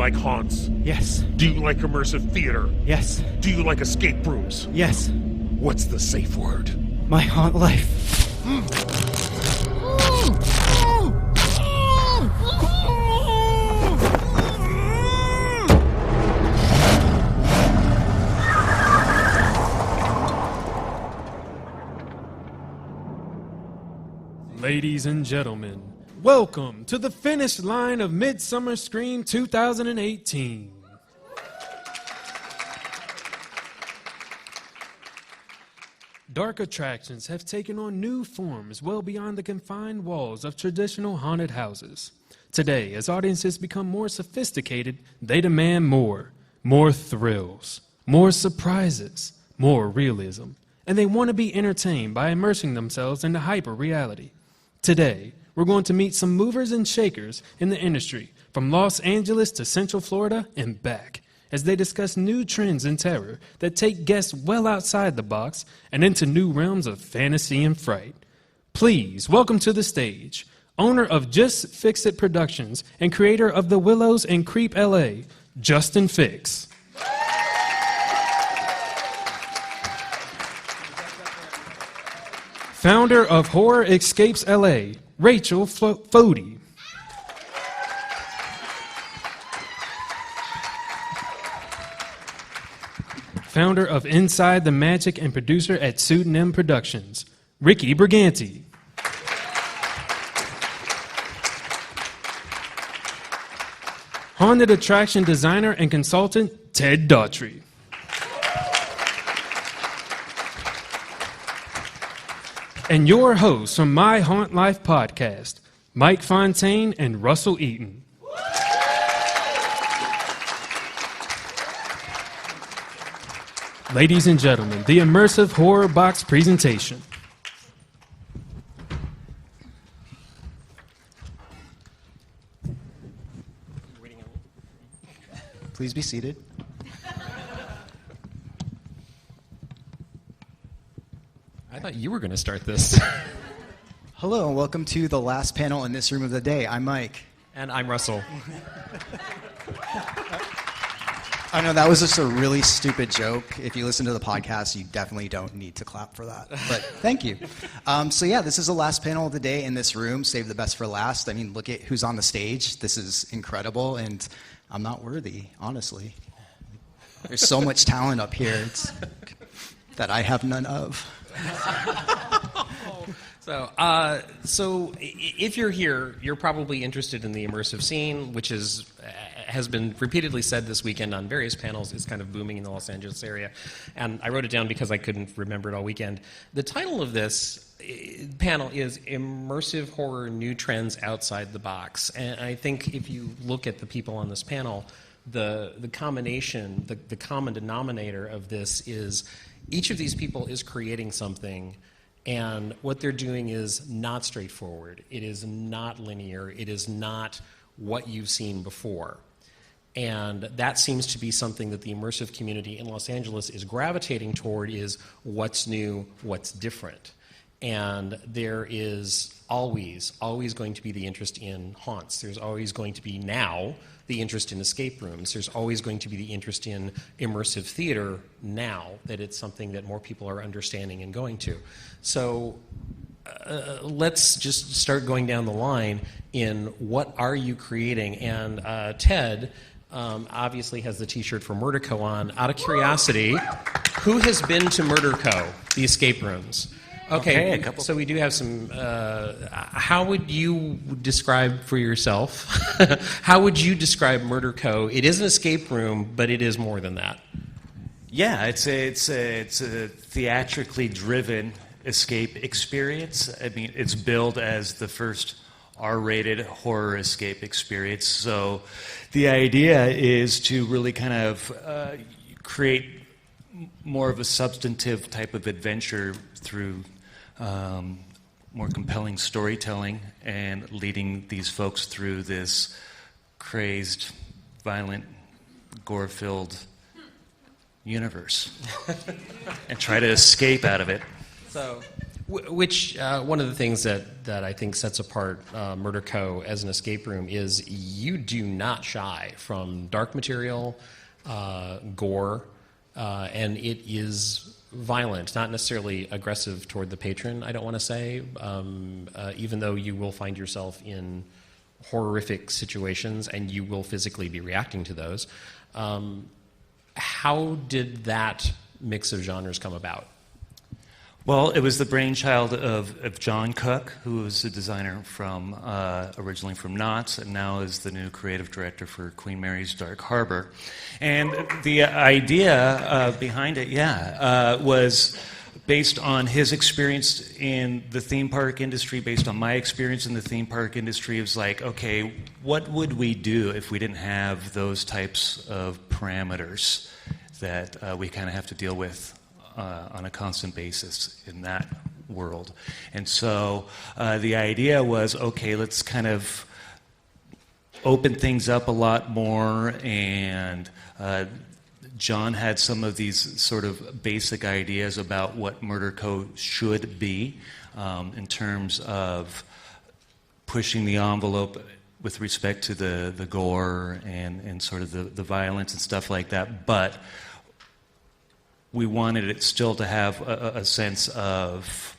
like haunts? Yes. Do you like immersive theater? Yes. Do you like escape rooms? Yes. What's the safe word? My haunt life. Ladies and gentlemen, welcome to the finish line of Midsummer Scream 2018. Dark attractions have taken on new forms well beyond the confined walls of traditional haunted houses. Today, as audiences become more sophisticated, they demand more thrills, more surprises, more realism, and they want to be entertained by immersing themselves into hyper-reality. Today, we're going to meet some movers and shakers in the industry, from Los Angeles to Central Florida and back, as they discuss new trends in terror that take guests well outside the box and into new realms of fantasy and fright. Please welcome to the stage, owner of Just Fix It Productions and creator of The Willows and Creep LA, Justin Fix. Founder of Horror Escapes LA, Rachel Fody. Founder of Inside the Magic and producer at Pseudonym Productions, Ricky Briganti. Haunted attraction designer and consultant, Ted Daughtry. And your hosts from My Haunt Life podcast, Mike Fontaine and Russell Eaton. Ladies and gentlemen, the Immersive Horror Box presentation. Please be seated. I thought you were going to start this. Hello and welcome to the last panel in this room of the day. I'm Mike. And I'm Russell. I know that was just a really stupid joke. If you listen to the podcast, you definitely don't need to clap for that. But thank you. So yeah, this is the last panel of the day in this room. Save the best for last. I mean, look at who's on the stage. This is incredible, and I'm not worthy, honestly. There's so much talent up here that I have none of. So if you're here, you're probably interested in the immersive scene, which has been repeatedly said this weekend on various panels, is kind of booming in the Los Angeles area. And I wrote it down because I couldn't remember it all weekend. The title of this panel is Immersive Horror, New Trends Outside the Box. And I think if you look at the people on this panel, the combination, the common denominator of this is each of these people is creating something, and what they're doing is not straightforward. It is not linear. It is not what you've seen before. And that seems to be something that the immersive community in Los Angeles is gravitating toward, is what's new, what's different. And there is always going to be the interest in haunts. There's always going to be now the interest in escape rooms. There's always going to be the interest in immersive theater now that it's something that more people are understanding and going to. So let's just start going down the line in what are you creating. And Ted obviously has the t-shirt for Murder Co. on. Out of curiosity, who has been to Murder Co., the escape rooms? Okay, so we do have some. How would you describe for yourself? How would you describe Murder Co.? It is an escape room, but it is more than that. Yeah, it's a theatrically driven escape experience. I mean, it's billed as the first R-rated horror escape experience. So the idea is to really kind of create more of a substantive type of adventure through more compelling storytelling and leading these folks through this crazed, violent, gore-filled universe and try to escape out of it. So Which one of the things that I think sets apart Murder Co. as an escape room is you do not shy from dark material, gore, and it is violent, not necessarily aggressive toward the patron, I don't want to say, even though you will find yourself in horrific situations and you will physically be reacting to those. How did that mix of genres come about? Well, it was the brainchild of John Cook, who was a designer from originally from Knott's, and now is the new creative director for Queen Mary's Dark Harbor. And the idea behind it, was based on his experience in the theme park industry, based on my experience in the theme park industry. It was like, okay, what would we do if we didn't have those types of parameters that we kind of have to deal with on a constant basis in that world? And so the idea was, okay, let's kind of open things up a lot more, and John had some of these sort of basic ideas about what Murder Co. should be in terms of pushing the envelope with respect to the gore and sort of the violence and stuff like that, but we wanted it still to have a sense of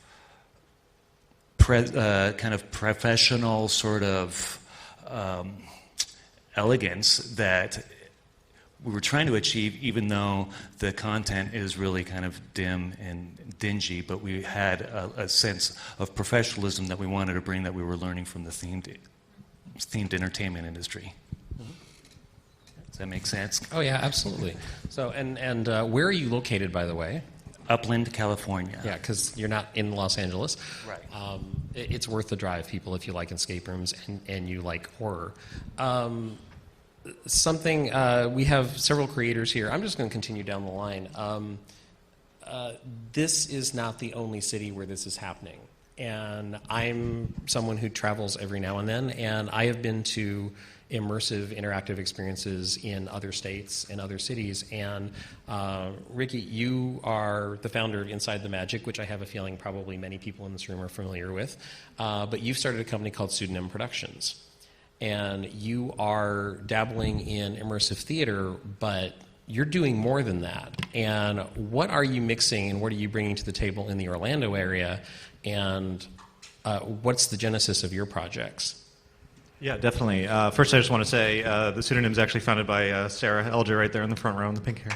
kind of professional sort of elegance that we were trying to achieve, even though the content is really kind of dim and dingy, but we had a sense of professionalism that we wanted to bring that we were learning from the themed entertainment industry. Does that make sense? Oh yeah, absolutely. So, and where are you located, by the way? Upland, California. Yeah, because you're not in Los Angeles. Right. It's worth the drive, people, if you like escape rooms and you like horror. We have several creators here. I'm just going to continue down the line. This is not the only city where this is happening. And I'm someone who travels every now and then, and I have been to immersive interactive experiences in other states and other cities. And Ricky, you are the founder of Inside the Magic, which I have a feeling probably many people in this room are familiar with. But you've started a company called Pseudonym Productions. And you are dabbling in immersive theater, but you're doing more than that. And what are you mixing and what are you bringing to the table in the Orlando area? And what's the genesis of your projects? Yeah, definitely. First, I just want to say the pseudonym is actually founded by Sarah Elger right there in the front row in the pink hair.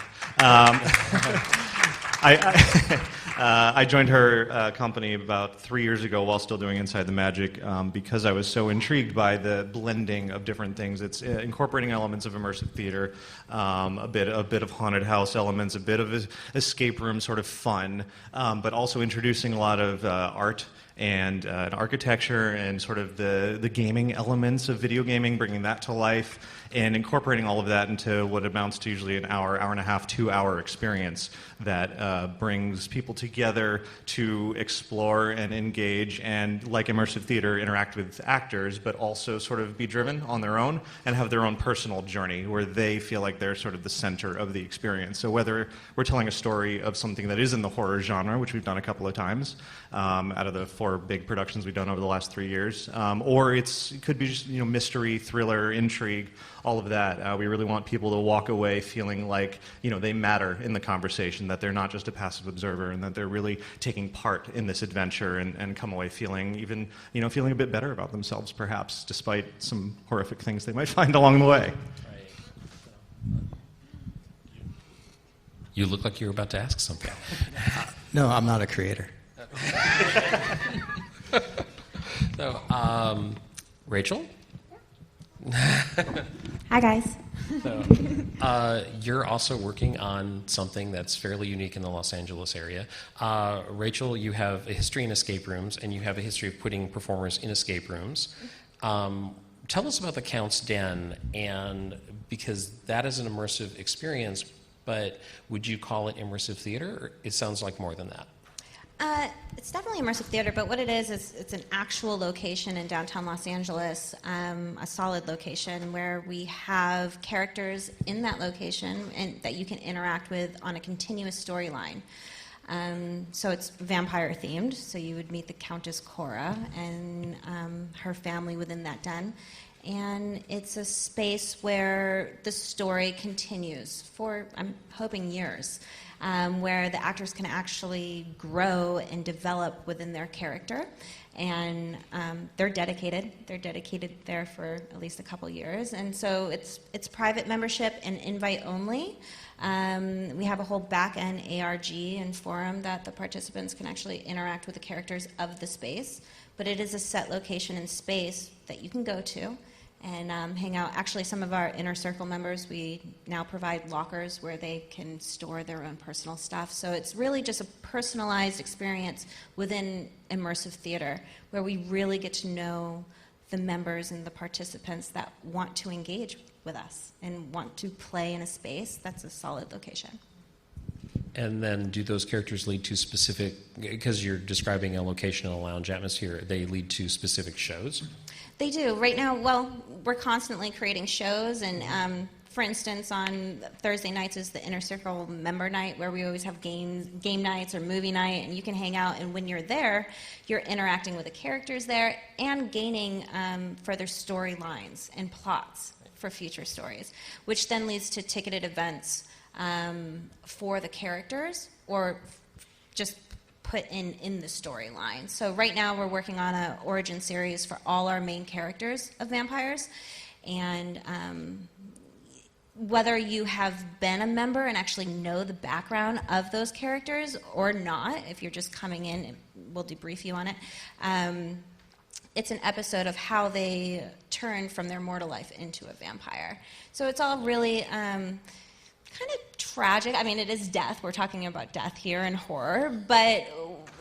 I joined her company about 3 years ago while still doing Inside the Magic because I was so intrigued by the blending of different things. It's incorporating elements of immersive theater, a bit of haunted house elements, a bit of escape room sort of fun, but also introducing a lot of art and architecture and sort of the gaming elements of video gaming, bringing that to life, and incorporating all of that into what amounts to usually an hour and a half, 2-hour experience that brings people together to explore and engage and, like immersive theater, interact with actors, but also sort of be driven on their own and have their own personal journey where they feel like they're sort of the center of the experience. So whether we're telling a story of something that is in the horror genre, which we've done a couple of times out of the 4 big productions we've done over the last 3 years, or it could be just mystery, thriller, intrigue, all of that. We really want people to walk away feeling like they matter in the conversation, that they're not just a passive observer, and that they're really taking part in this adventure, and come away feeling even feeling a bit better about themselves, perhaps, despite some horrific things they might find along the way. You look like you were about to ask something. No, I'm not a creator. So, Rachel? Hi, guys. So, you're also working on something that's fairly unique in the Los Angeles area. Rachel, you have a history in escape rooms, and you have a history of putting performers in escape rooms. Tell us about the Count's Den, and because that is an immersive experience, but would you call it immersive theater? Or it sounds like more than that. It's definitely immersive theater, but what it is it's an actual location in downtown Los Angeles, a solid location where we have characters in that location and that you can interact with on a continuous storyline. So it's vampire themed. So you would meet the Countess Cora and her family within that den. And it's a space where the story continues for, I'm hoping, years, where the actors can actually grow and develop within their character. And they're dedicated. They're dedicated there for at least a couple years. And so it's private membership and invite only. We have a whole back-end ARG and forum that the participants can actually interact with the characters of the space. But it is a set location and space that you can go to and hang out. Actually, some of our inner circle members, we now provide lockers where they can store their own personal stuff. So it's really just a personalized experience within immersive theater where we really get to know the members and the participants that want to engage with us and want to play in a space that's a solid location. And then do those characters lead to specific, because you're describing a location in a lounge atmosphere, they lead to specific shows? They do. Right now, well, we're constantly creating shows, and for instance, on Thursday nights is the Inner Circle member night, where we always have game nights or movie night, and you can hang out, and when you're there, you're interacting with the characters there and gaining further storylines and plots for future stories, which then leads to ticketed events for the characters or just put in the storyline. So right now we're working on an origin series for all our main characters of vampires, and whether you have been a member and actually know the background of those characters or not, if you're just coming in, we'll debrief you on it. It's an episode of how they turn from their mortal life into a vampire. So it's all really kind of tragic. I mean, it is death. We're talking about death here and horror, but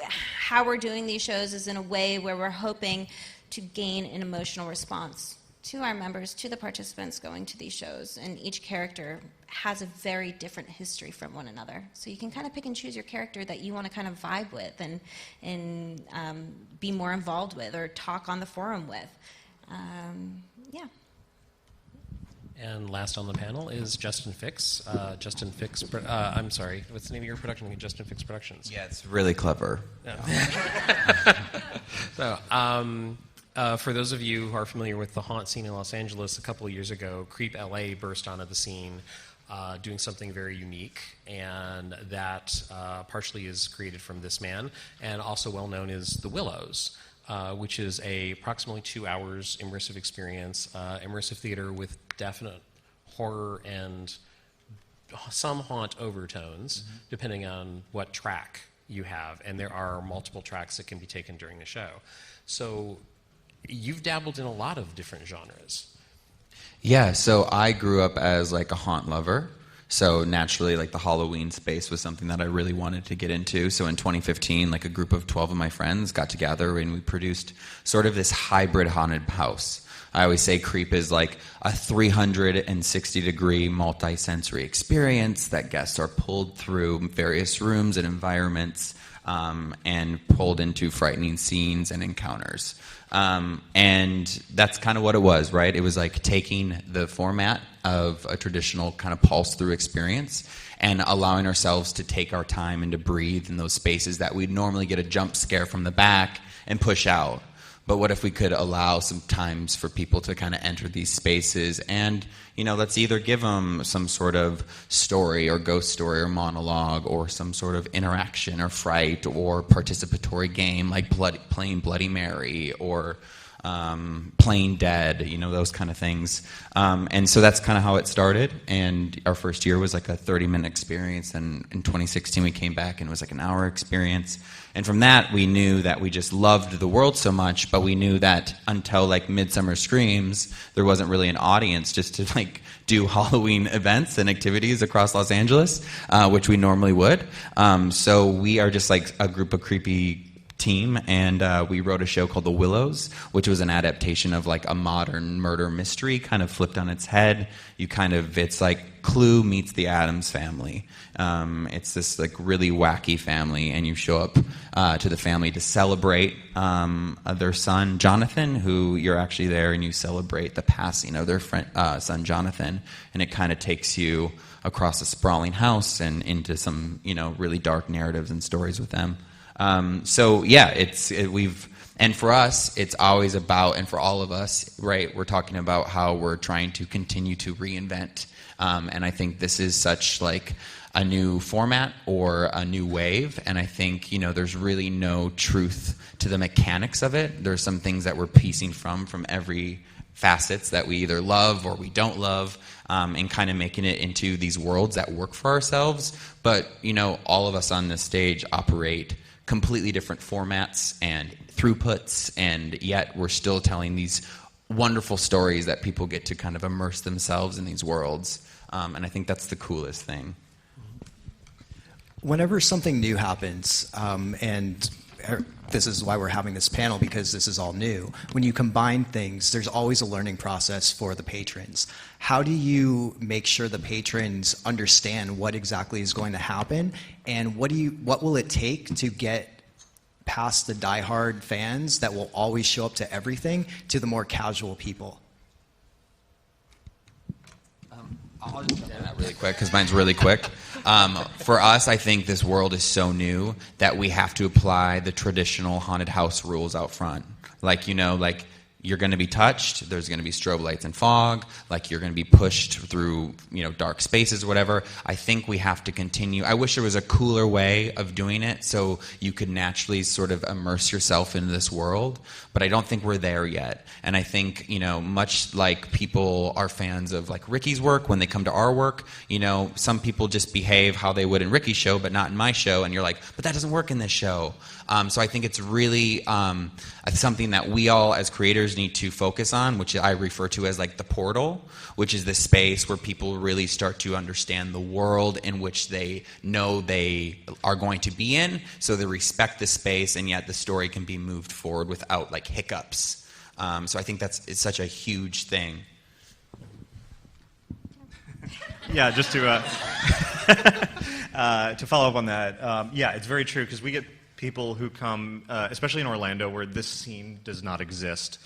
how we're doing these shows is in a way where we're hoping to gain an emotional response to our members, to the participants going to these shows, and each character has a very different history from one another. So you can kind of pick and choose your character that you want to kind of vibe with and be more involved with or talk on the forum with. Yeah. And last on the panel is Justin Fix. Justin Fix, I'm sorry, what's the name of your production? Justin Fix Productions. Yeah, it's really clever. So, for those of you who are familiar with the haunt scene in Los Angeles, a couple of years ago, Creep LA burst onto the scene doing something very unique, and that partially is created from this man, and also well known is The Willows, which is a approximately 2 hours immersive experience, immersive theater with definite horror and some haunt overtones, depending on what track you have, and there are multiple tracks that can be taken during the show. So you've dabbled in a lot of different genres. Yeah, so I grew up as like a haunt lover. So naturally, like the Halloween space was something that I really wanted to get into. So in 2015, like a group of 12 of my friends got together and we produced sort of this hybrid haunted house. I always say Creep is like a 360-degree multi-sensory experience that guests are pulled through various rooms and environments and pulled into frightening scenes and encounters. And that's kind of what it was, right? It was like taking the format of a traditional kind of pulse-through experience and allowing ourselves to take our time and to breathe in those spaces that we'd normally get a jump scare from the back and push out. But what if we could allow some times for people to kind of enter these spaces and, you know, let's either give them some sort of story or ghost story or monologue or some sort of interaction or fright or participatory game like playing Bloody Mary or playing dead, you know, those kind of things. And so that's kind of how it started. And our first year was like a 30-minute experience. And in 2016, we came back and it was like an hour experience. And from that, we knew that we just loved the world so much, but we knew that until like Midsummer Screams, there wasn't really an audience just to like do Halloween events and activities across Los Angeles, which we normally would. So we are just like a group of creepy team, and we wrote a show called The Willows, which was an adaptation of like a modern murder mystery, kind of flipped on its head. It's like Clue meets the Addams Family. It's this like really wacky family, and you show up to the family to celebrate their son Jonathan, who you're actually there, and you celebrate the passing of their son Jonathan, and it kind of takes you across a sprawling house and into some really dark narratives and stories with them. And for us, it's always about, and for all of us, right, we're talking about how we're trying to continue to reinvent. And I think this is such like a new format or a new wave. And I think, there's really no truth to the mechanics of it. There's some things that we're piecing from every facets that we either love or we don't love, and kind of making it into these worlds that work for ourselves. But, all of us on this stage operate completely different formats and throughputs, and yet we're still telling these wonderful stories that people get to kind of immerse themselves in these worlds. And I think that's the coolest thing. Whenever something new happens, and this is why we're having this panel, because this is all new, when you combine things, there's always a learning process for the patrons. How do you make sure the patrons understand what exactly is going to happen, and what will it take to get past the diehard fans that will always show up to everything to the more casual people? I'll just jump in that really quick because mine's really quick. For us, I think this world is so new that we have to apply the traditional haunted house rules out front. Like, you're going to be touched. There's going to be strobe lights and fog. Like, you're going to be pushed through, dark spaces, whatever. I think we have to continue. I wish there was a cooler way of doing it so you could naturally sort of immerse yourself into this world. But I don't think we're there yet. And I think, much like people are fans of like Ricky's work, when they come to our work, some people just behave how they would in Ricky's show, but not in my show. And you're like, but that doesn't work in this show. So I think it's really something that we all as creators need to focus on, which I refer to as like the portal, which is the space where people really start to understand the world in which they know they are going to be in, so they respect the space, and yet the story can be moved forward without like hiccups. So I think it's such a huge thing. Yeah, just to follow up on that, it's very true, because we get people who come, especially in Orlando, where this scene does not exist.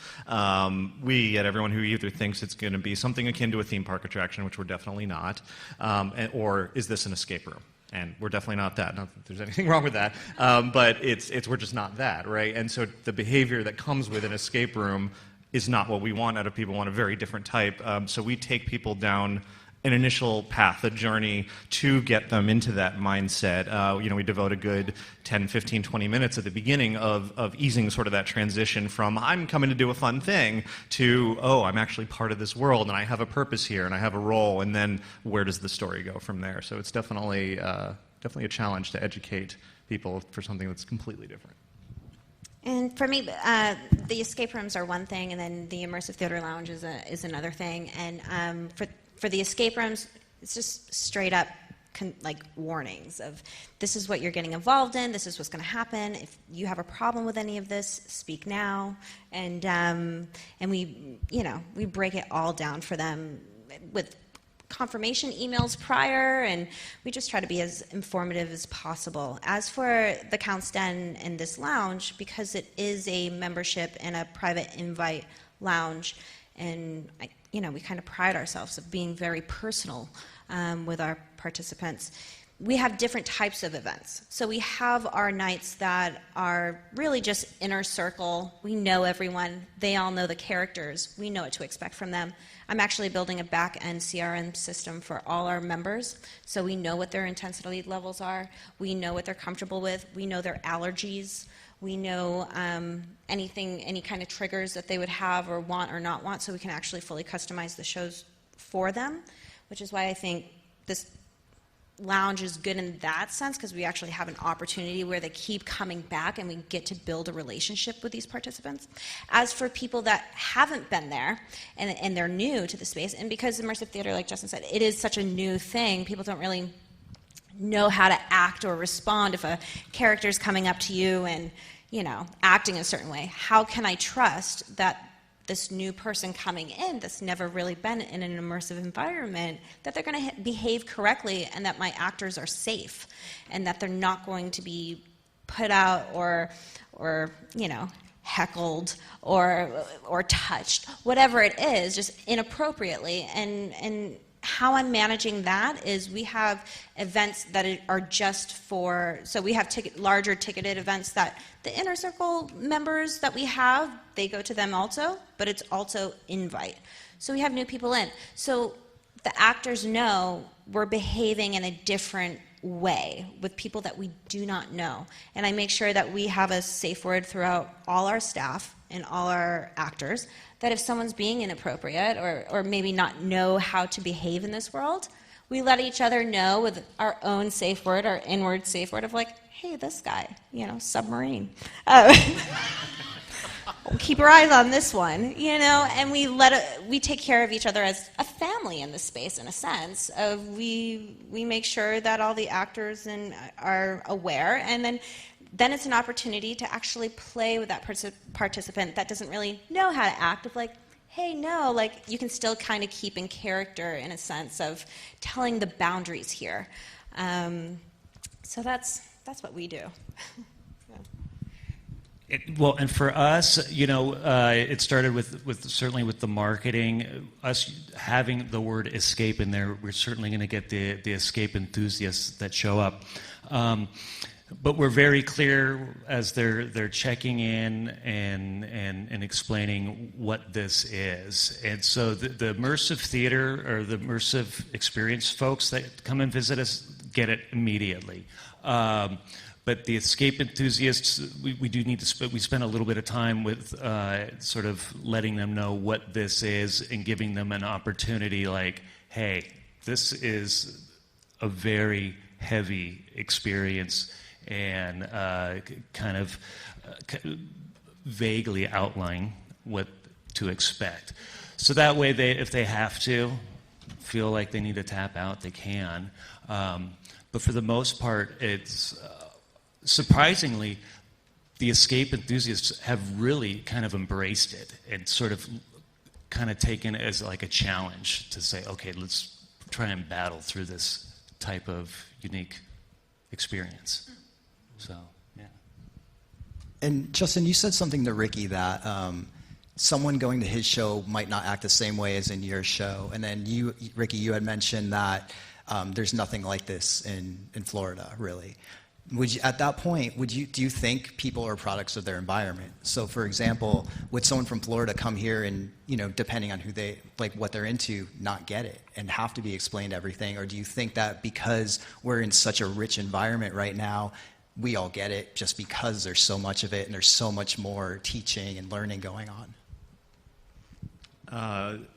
We get everyone who either thinks it's going to be something akin to a theme park attraction, which we're definitely not, or is this an escape room? And we're definitely not that. Not that there's anything wrong with that, but we're just not that, right? And so the behavior that comes with an escape room is not what we want out of people. We want a very different type. So we take people down an initial path, a journey to get them into that mindset. We devote a good 10, 15, 20 minutes at the beginning of easing sort of that transition from I'm coming to do a fun thing to, oh, I'm actually part of this world and I have a purpose here and I have a role, and then where does the story go from there? So it's definitely a challenge to educate people for something that's completely different. And for me, the escape rooms are one thing, and then the immersive theater lounge is another thing. And for the escape rooms, it's just straight up warnings of this is what you're getting involved in, this is what's going to happen. If you have a problem with any of this, speak now. And we break it all down for them with confirmation emails prior, and we just try to be as informative as possible. As for the Count's Den and this lounge, because it is a membership and a private invite lounge, and we kind of pride ourselves of being very personal with our participants. We have different types of events. So we have our nights that are really just inner circle. We know everyone. They all know the characters. We know what to expect from them. I'm actually building a back-end CRM system for all our members, so we know what their intensity levels are. We know what they're comfortable with. We know their allergies. We know any kind of triggers that they would have or want or not want, so we can actually fully customize the shows for them, which is why I think this lounge is good in that sense, because we actually have an opportunity where they keep coming back and we get to build a relationship with these participants. As for people that haven't been there and they're new to the space, and because immersive theater, like Justin said, it is such a new thing, people don't really know how to act or respond if a character's coming up to you and acting a certain way. How can I trust that this new person coming in that's never really been in an immersive environment, that they're going to behave correctly and that my actors are safe and that they're not going to be put out or heckled or touched, whatever it is, just inappropriately. And how I'm managing that is we have events that are just for, so we have larger ticketed events that the inner circle members that we have, they go to them also, but it's also invite. So we have new people in. So the actors know we're behaving in a different way with people that we do not know. And I make sure that we have a safe word throughout all our staff and all our actors, that if someone's being inappropriate or maybe not know how to behave in this world, we let each other know with our own safe word, our inward safe word of like, hey, this guy, submarine. Keep your eyes on this one, and we take care of each other as a family in this space, in a sense of we make sure that all the actors are aware, and then it's an opportunity to actually play with that participant that doesn't really know how to act, of like, hey, no, like you can still kind of keep in character in a sense of telling the boundaries here. So that's what we do. And for us, it started with certainly with the marketing. Us having the word escape in there, we're certainly going to get the escape enthusiasts that show up. But we're very clear as they're checking in and explaining what this is. And so the immersive theater or the immersive experience folks that come and visit us get it immediately. But the escape enthusiasts, we do need to we spend a little bit of time with sort of letting them know what this is and giving them an opportunity like, hey, this is a very heavy experience, and kind of vaguely outline what to expect. So that way, if they have to feel like they need to tap out, they can. But for the most part, it's surprisingly, the escape enthusiasts have really kind of embraced it and sort of kind of taken it as like a challenge to say, okay, let's try and battle through this type of unique experience. So, yeah. And Justin, you said something to Ricky that someone going to his show might not act the same way as in your show. And then you, Ricky, you had mentioned that there's nothing like this in Florida, really. Would you, at that point, do you think people are products of their environment? So, for example, would someone from Florida come here and, depending on who they, like what they're into, not get it and have to be explained everything? Or do you think that because we're in such a rich environment right now, we all get it just because there's so much of it and there's so much more teaching and learning going on?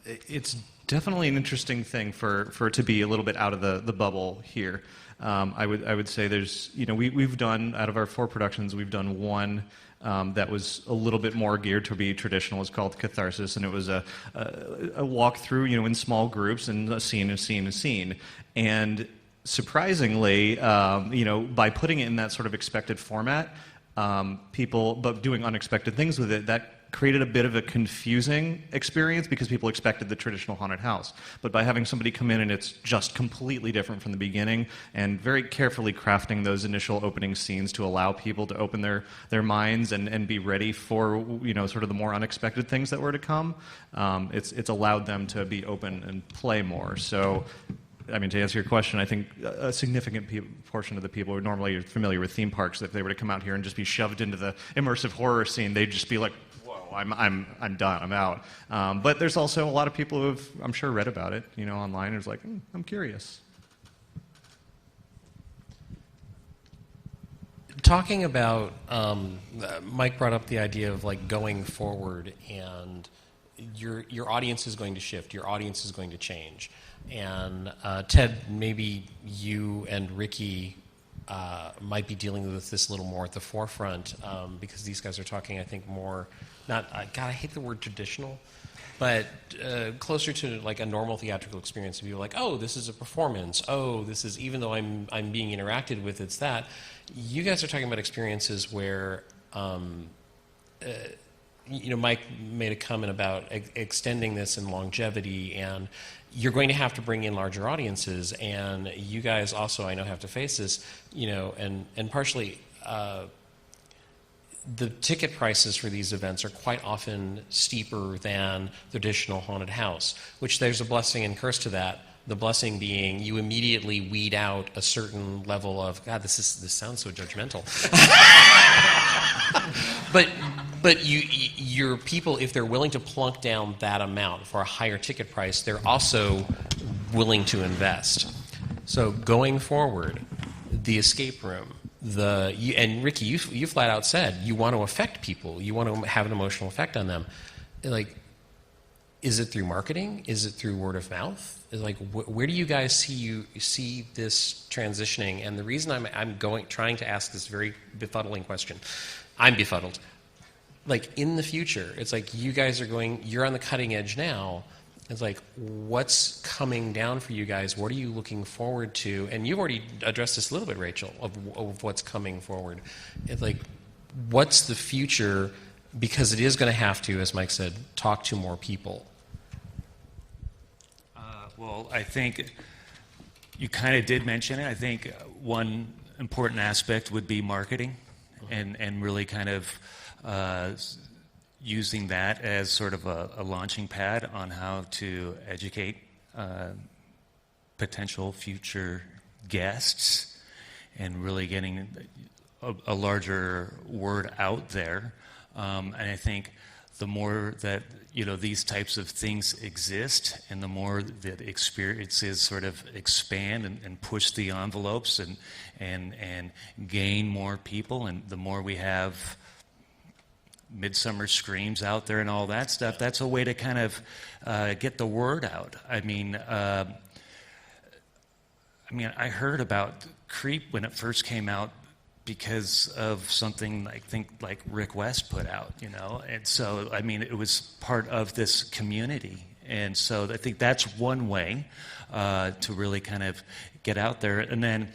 It's definitely an interesting thing for it to be a little bit out of the bubble here. I would say there's, we've done, out of our 4 productions, we've done one that was a little bit more geared to be traditional. It's called Catharsis, and it was a walk through, in small groups and a scene. And surprisingly, by putting it in that sort of expected format, but doing unexpected things with it, that created a bit of a confusing experience because people expected the traditional haunted house. But by having somebody come in and it's just completely different from the beginning and very carefully crafting those initial opening scenes to allow people to open their minds and be ready for, sort of the more unexpected things that were to come, it's allowed them to be open and play more. So, I mean, to answer your question, I think a significant portion of the people who are normally familiar with theme parks, if they were to come out here and just be shoved into the immersive horror scene, they'd just be like, I'm done. I'm out. But there's also a lot of people who've, I'm sure, read about it, online. It's like, I'm curious. Talking about, Mike brought up the idea of like going forward, and your audience is going to shift. Your audience is going to change. And Ted, maybe you and Ricky might be dealing with this a little more at the forefront because these guys are talking, I think, more. God, I hate the word traditional, but closer to like a normal theatrical experience. People are like, oh, this is a performance. Oh, this is, even though I'm being interacted with, it's that. You guys are talking about experiences where Mike made a comment about extending this in longevity, and you're going to have to bring in larger audiences, and you guys also, I know, have to face this, and partially the ticket prices for these events are quite often steeper than the traditional haunted house, which there's a blessing and curse to that. The blessing being you immediately weed out a certain level of, God, this sounds so judgmental. But your people, if they're willing to plunk down that amount for a higher ticket price, they're also willing to invest. So going forward, the escape room, and Ricky, you flat out said you want to affect people, you want to have an emotional effect on them. Like, is it through marketing? Is it through word of mouth? Like, where do you guys see this transitioning? And the reason I'm trying to ask this very befuddling question, I'm befuddled. Like, in the future, it's like you guys you're on the cutting edge now. It's like, what's coming down for you guys? What are you looking forward to? And you've already addressed this a little bit, Rachel, of what's coming forward. It's like, what's the future? Because it is going to have to, as Mike said, talk to more people. Well, I think you kind of did mention it. I think one important aspect would be marketing, and really kind of using that as sort of a launching pad on how to educate potential future guests, and really getting a larger word out there. And I think the more that these types of things exist, and the more that experiences sort of expand and push the envelopes and gain more people, and the more we have Midsummer Screams out there and all that stuff, that's a way to kind of get the word out. I mean, I heard about Creep when it first came out because of something I think like Rick West put out, and so it was part of this community, and so I think that's one way to really kind of get out there. And then,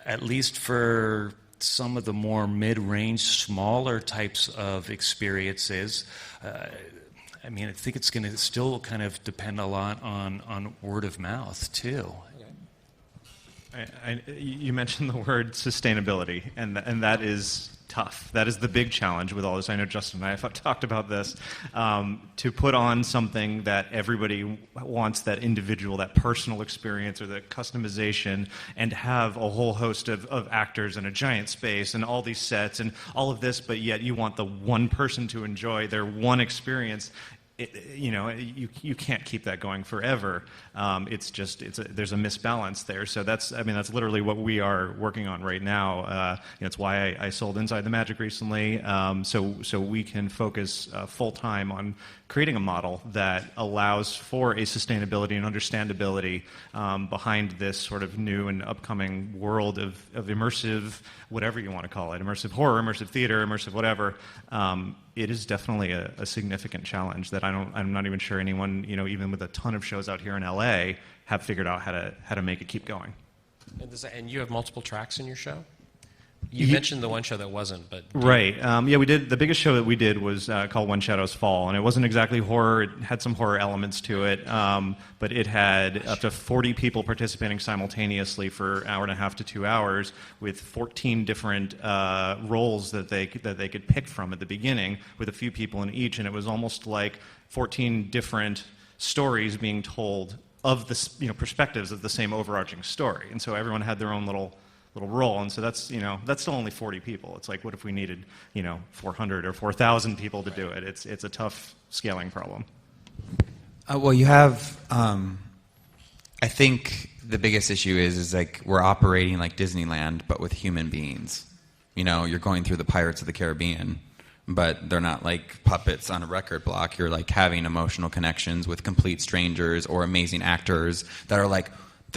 at least for some of the more mid-range, smaller types of experiences, I think it's going to still kind of depend a lot on word of mouth too. You mentioned the word sustainability, and that is tough. That is the big challenge with all this. I know Justin and I have talked about this. To put on something that everybody wants, that individual, that personal experience, or the customization, and have a whole host of actors and a giant space and all these sets and all of this, but yet you want the one person to enjoy their one experience. You can't keep that going forever. There's a misbalance there. So that's literally what we are working on right now. It's why I sold Inside the Magic recently, so we can focus full time on creating a model that allows for a sustainability and understandability behind this sort of new and upcoming world of immersive, whatever you want to call it, immersive horror, immersive theater, immersive whatever. It is definitely a significant challenge that I'm not even sure anyone, even with a ton of shows out here in LA, have figured out how to make it keep going. And you have multiple tracks in your show? You mentioned the one show that wasn't, but... Right. We did. The biggest show that we did was called When Shadows Fall, and it wasn't exactly horror. It had some horror elements to it, but it had up to 40 people participating simultaneously for an hour and a half to 2 hours, with 14 different roles that they could pick from at the beginning, with a few people in each, and it was almost like 14 different stories being told of the perspectives of the same overarching story, and so everyone had their own little role, and so that's still only 40 people. It's like, what if we needed 400 or 4,000 people to do it? It's a tough scaling problem. Well, you have. I think the biggest issue is like we're operating like Disneyland, but with human beings. You're going through the Pirates of the Caribbean, but they're not like puppets on a record block. You're like having emotional connections with complete strangers or amazing actors that are like.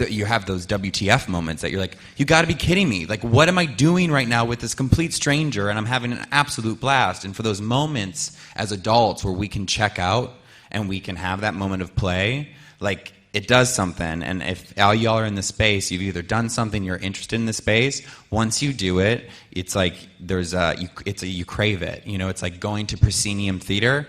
You have those WTF moments that you're like, you got to be kidding me. Like, what am I doing right now with this complete stranger? And I'm having an absolute blast. And for those moments as adults where we can check out and we can have that moment of play, like, it does something. And if all y'all are in the space, you've either done something, you're interested in the space. Once you do it, it's like you crave it. You know, it's like going to proscenium theater.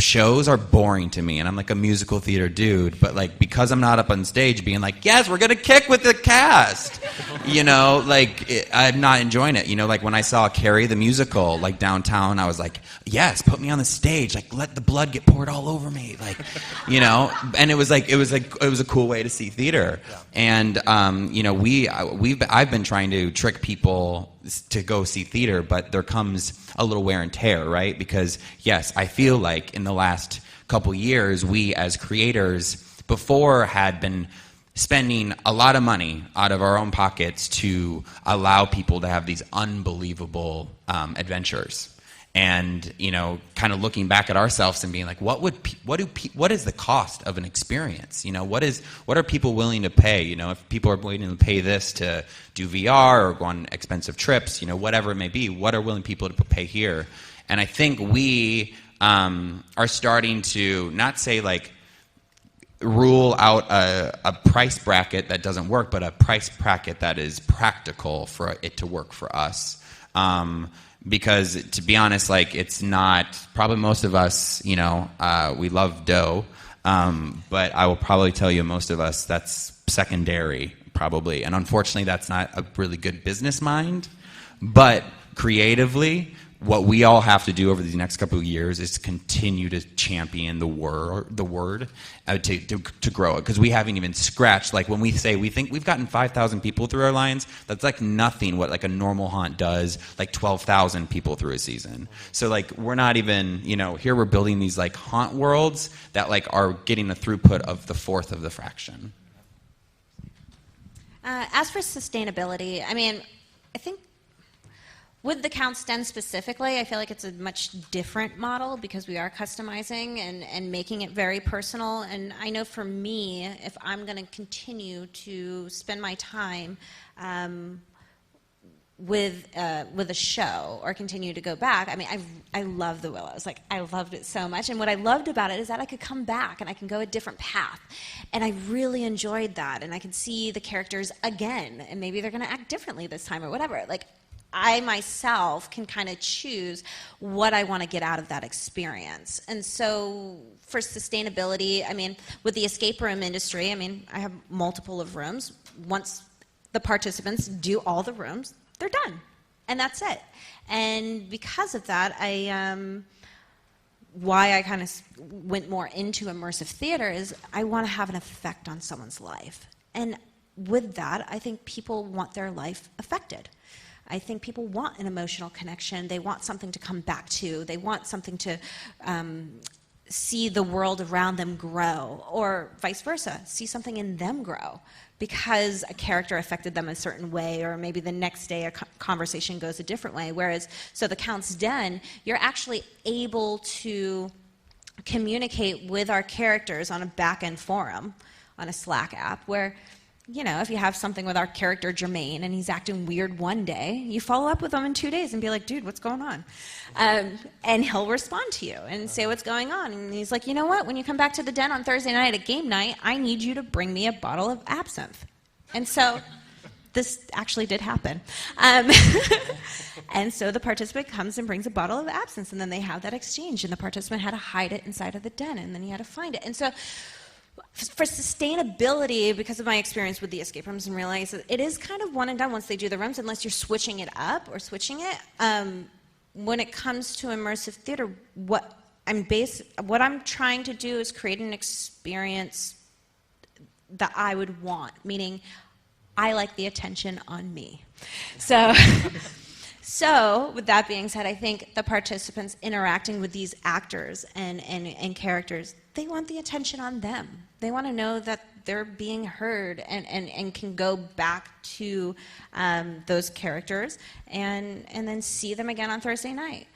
Shows are boring to me, and I'm like a musical theater dude, but like because I'm not up on stage being like, yes, we're gonna kick with the cast, you know, like I'm not enjoying it. You know, like when I saw Carrie the musical like downtown, I was like, yes, put me on the stage, like let the blood get poured all over me, like, you know. And it was a cool way to see theater. Yeah. And you know, I've been trying to trick people to go see theater, but there comes a little wear and tear, right? Because yes, I feel like in the last couple years, we as creators before had been spending a lot of money out of our own pockets to allow people to have these unbelievable adventures. And, you know, kind of looking back at ourselves and being like, what is the cost of an experience? You know, what are people willing to pay? You know, if people are willing to pay this to do VR or go on expensive trips, you know, whatever it may be, what are willing people to pay here? And I think we are starting to not say like rule out a price bracket that doesn't work, but a price bracket that is practical for it to work for us. Because to be honest, like it's not, probably most of us, you know, we love dough, but I will probably tell you most of us that's secondary probably. And unfortunately that's not a really good business mind, but creatively, what we all have to do over these next couple of years is to continue to champion the word to grow it, because we haven't even scratched. Like when we say we think we've gotten 5,000 people through our lines, that's like nothing what like a normal haunt does, like 12,000 people through a season. So like we're not even, you know, here we're building these like haunt worlds that like are getting a throughput of the fourth of the fraction. As for sustainability, I mean, I think with the Count's Den specifically, I feel like it's a much different model because we are customizing and making it very personal. And I know for me, if I'm going to continue to spend my time with a show or continue to go back, I mean, I love the Willows. Like, I loved it so much. And what I loved about it is that I could come back and I can go a different path. And I really enjoyed that. And I can see the characters again. And maybe they're going to act differently this time or whatever. Like, I myself can kind of choose what I want to get out of that experience. And so for sustainability, I mean, with the escape room industry, I mean, I have multiple of rooms. Once the participants do all the rooms, they're done. And that's it. And because of that, why I kind of went more into immersive theater is I want to have an effect on someone's life. And with that, I think people want their life affected. I think people want an emotional connection. They want something to come back to. They want something to see the world around them grow, or vice versa, see something in them grow because a character affected them a certain way, or maybe the next day a conversation goes a different way. Whereas, so the Count's Den, you're actually able to communicate with our characters on a back-end forum, on a Slack app, where, you know, if you have something with our character Jermaine and he's acting weird one day, you follow up with him in 2 days and be like, dude, what's going on? And he'll respond to you and say what's going on. And he's like, you know what? When you come back to the den on Thursday night at game night, I need you to bring me a bottle of absinthe. And so this actually did happen. And so the participant comes and brings a bottle of absinthe, and then they have that exchange, and the participant had to hide it inside of the den, and then he had to find it. And so for sustainability, because of my experience with the escape rooms and realize that it is kind of one and done once they do the rooms, unless you're switching it up or switching it. When it comes to immersive theater, what I'm trying to do is create an experience that I would want, meaning I like the attention on me. So with that being said, I think the participants interacting with these actors and characters, they want the attention on them. They want to know that they're being heard and can go back to those characters and then see them again on Thursday night.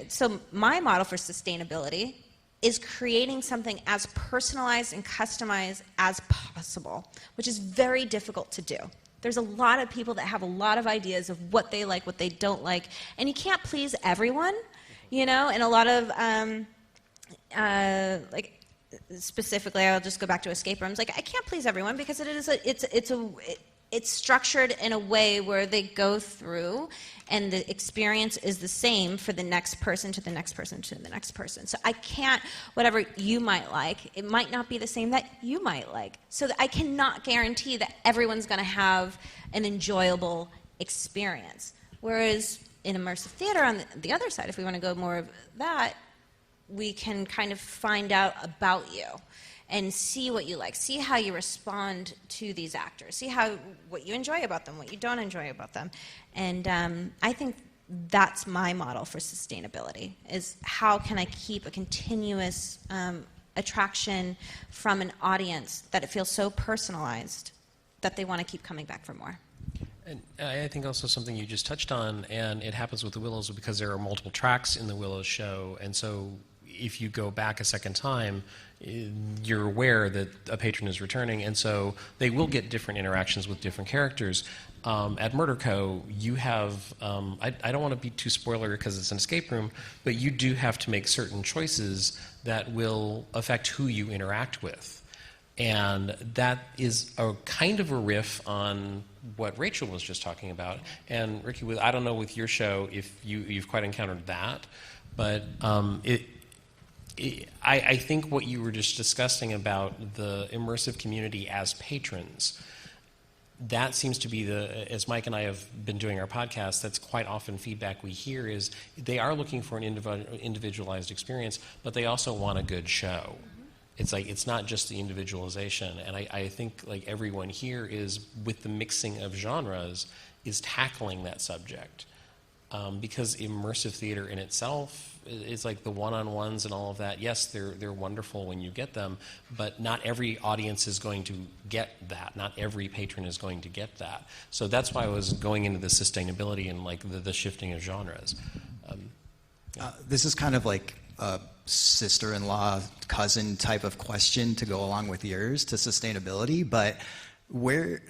So my model for sustainability is creating something as personalized and customized as possible, which is very difficult to do. There's a lot of people that have a lot of ideas of what they like, what they don't like, and you can't please everyone, you know, and a lot of, specifically, I'll just go back to escape rooms. Like, I can't please everyone because it's structured in a way where they go through and the experience is the same for the next person to the next person to the next person. So I can't, whatever you might like, it might not be the same that you might like. So that I cannot guarantee that everyone's going to have an enjoyable experience. Whereas in immersive theater, on the other side, if we want to go more of that, we can kind of find out about you and see what you like, see how you respond to these actors, see what you enjoy about them, what you don't enjoy about them. And I think that's my model for sustainability, is how can I keep a continuous attraction from an audience that it feels so personalized that they want to keep coming back for more. And I think also something you just touched on, and it happens with the Willows because there are multiple tracks in the Willows show, and so if you go back a second time, you're aware that a patron is returning, and so they will get different interactions with different characters. At Murder Co., you have, I don't want to be too spoiler because it's an escape room, but you do have to make certain choices that will affect who you interact with. And that is a kind of a riff on what Rachel was just talking about. And Ricky, I don't know with your show if you've quite encountered that, but I think what you were just discussing about the immersive community as patrons, that seems to be as Mike and I have been doing our podcast, that's quite often feedback we hear is they are looking for an individualized experience, but they also want a good show. It's like, it's not just the individualization. And I think like everyone here is, with the mixing of genres, is tackling that subject. Because immersive theater in itself is like the one-on-ones and all of that. Yes, they're wonderful when you get them, but not every audience is going to get that. Not every patron is going to get that. So that's why I was going into the sustainability and like the shifting of genres. This is kind of like a sister-in-law, cousin type of question to go along with yours to sustainability, but we're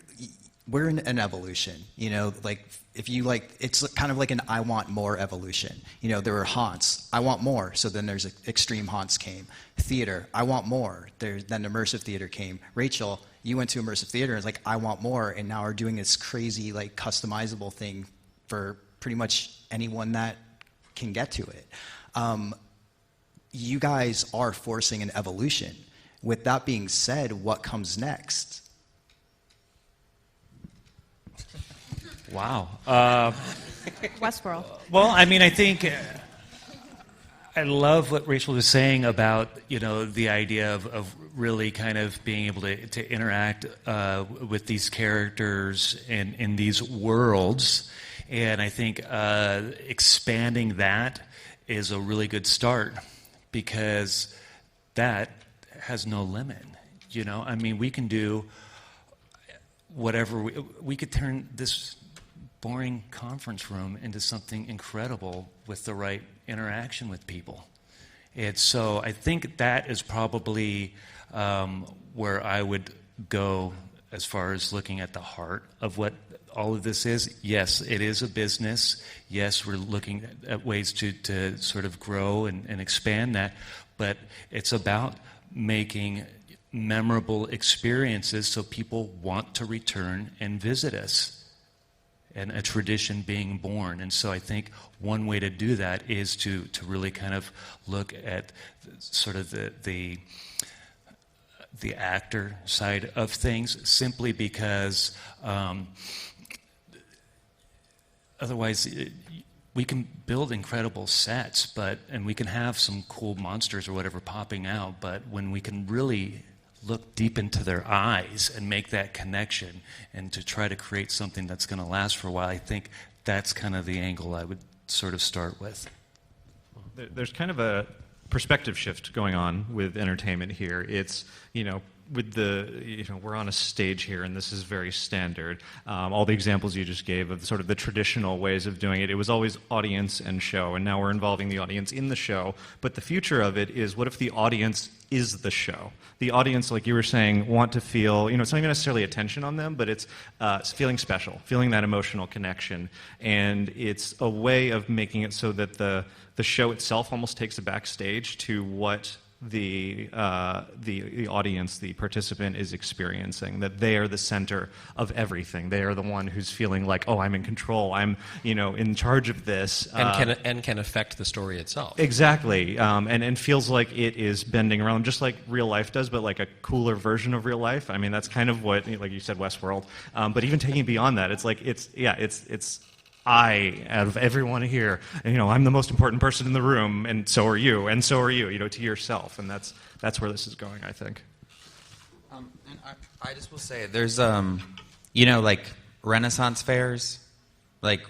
in an evolution, you know, like if you like, it's kind of like an I want more evolution. You know, there were haunts, I want more, so then there's extreme haunts came. Theater, I want more, then immersive theater came. Rachel, you went to immersive theater and it's like, I want more, and now we're doing this crazy like customizable thing for pretty much anyone that can get to it. You guys are forcing an evolution. With that being said, what comes next? Wow. Westworld. Well, I mean, I think I love what Rachel was saying about, you know, the idea of really kind of being able to interact with these characters in these worlds. And I think expanding that is a really good start, because that has no limit. You know, I mean, we can do whatever we could turn this boring conference room into something incredible with the right interaction with people. And so I think that is probably where I would go as far as looking at the heart of what all of this is. Yes, it is a business. Yes, we're looking at ways to sort of grow and expand that, but it's about making memorable experiences so people want to return and visit us, and a tradition being born. And so I think one way to do that is to really kind of look at sort of the actor side of things, simply because otherwise we can build incredible sets, and we can have some cool monsters or whatever popping out, but when we can really look deep into their eyes and make that connection and to try to create something that's going to last for a while, I think that's kind of the angle I would sort of start with. There's kind of a perspective shift going on with entertainment here. It's, you know, with we're on a stage here, and this is very standard. All the examples you just gave of sort of the traditional ways of doing it, it was always audience and show, and now we're involving the audience in the show. But the future of it is, what if the audience is the show? The audience, like you were saying, want to feel, you know, it's not even necessarily attention on them, but it's feeling special, feeling that emotional connection. And it's a way of making it so that the show itself almost takes a backstage to what the audience, the participant is experiencing, that they are the center of everything. They are the one who's feeling like, oh, I'm in control. I'm, in charge of this. And can affect the story itself. Exactly, and feels like it is bending around, just like real life does, but like a cooler version of real life. I mean, that's kind of what, like you said, Westworld. But even taking beyond that, it's like it's I, out of everyone here, I'm the most important person in the room, and so are you, to yourself, and that's where this is going, I think. And I just will say, there's, like Renaissance fairs, like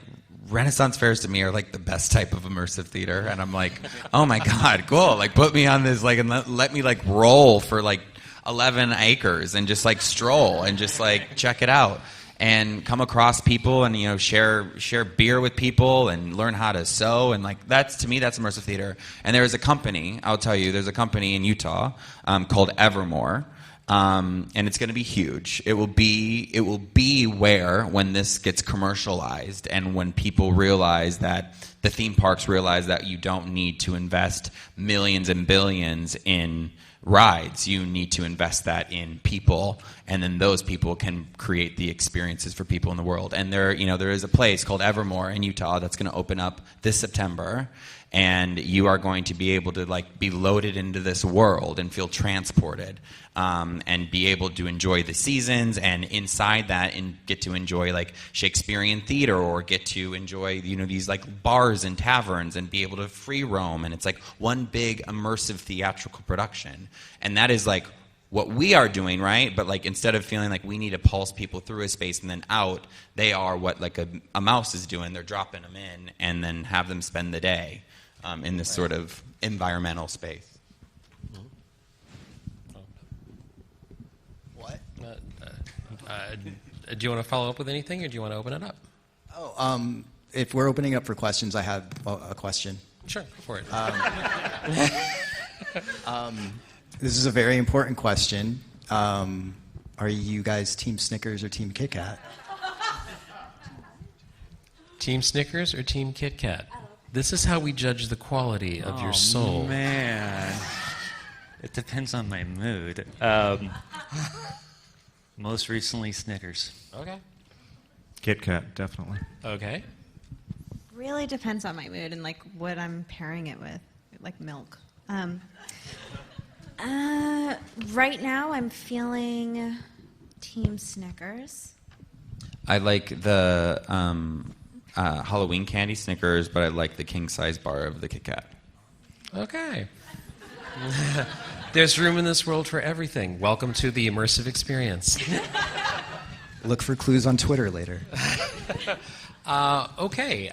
Renaissance fairs to me are like the best type of immersive theater, and I'm like, oh my god, cool! Like put me on this, like, and let me like roll for like 11 acres and just like stroll and just like check it out. And come across people and share beer with people and learn how to sew, and like to me that's immersive theater. And there is a company, I'll tell you, there's a company in Utah called Evermore, and it's going to be huge. It will be where, when this gets commercialized and when people realize that the theme parks realize that you don't need to invest millions and billions in rides, you need to invest that in people, and then those people can create the experiences for people in the world. And there is a place called Evermore in Utah that's going to open up this September, and you are going to be able to like be loaded into this world and feel transported, and be able to enjoy the seasons, and inside that and get to enjoy like Shakespearean theater, or get to enjoy these like bars and taverns, and be able to free roam, and it's like one big immersive theatrical production. And that is like what we are doing, right? But like instead of feeling like we need to pulse people through a space and then out, they are what like a mouse is doing. They're dropping them in and then have them spend the day in this sort of environmental space. What? Do you want to follow up with anything, or do you want to open it up? Oh, if we're opening up for questions, I have a question. Sure, go for it. This is a very important question. Are you guys Team Snickers or Team Kit Kat? Team Snickers or Team Kit Kat? This is how we judge the quality of your soul. Man, it depends on my mood. Most recently, Snickers. Okay. Kit Kat, definitely. Okay. Really depends on my mood and like what I'm pairing it with, like milk. Right now I'm feeling Team Snickers. I like the Halloween candy Snickers, but I like the king size bar of the Kit Kat. Okay. There's room in this world for everything. Welcome to the immersive experience. Look for clues on Twitter later. Okay.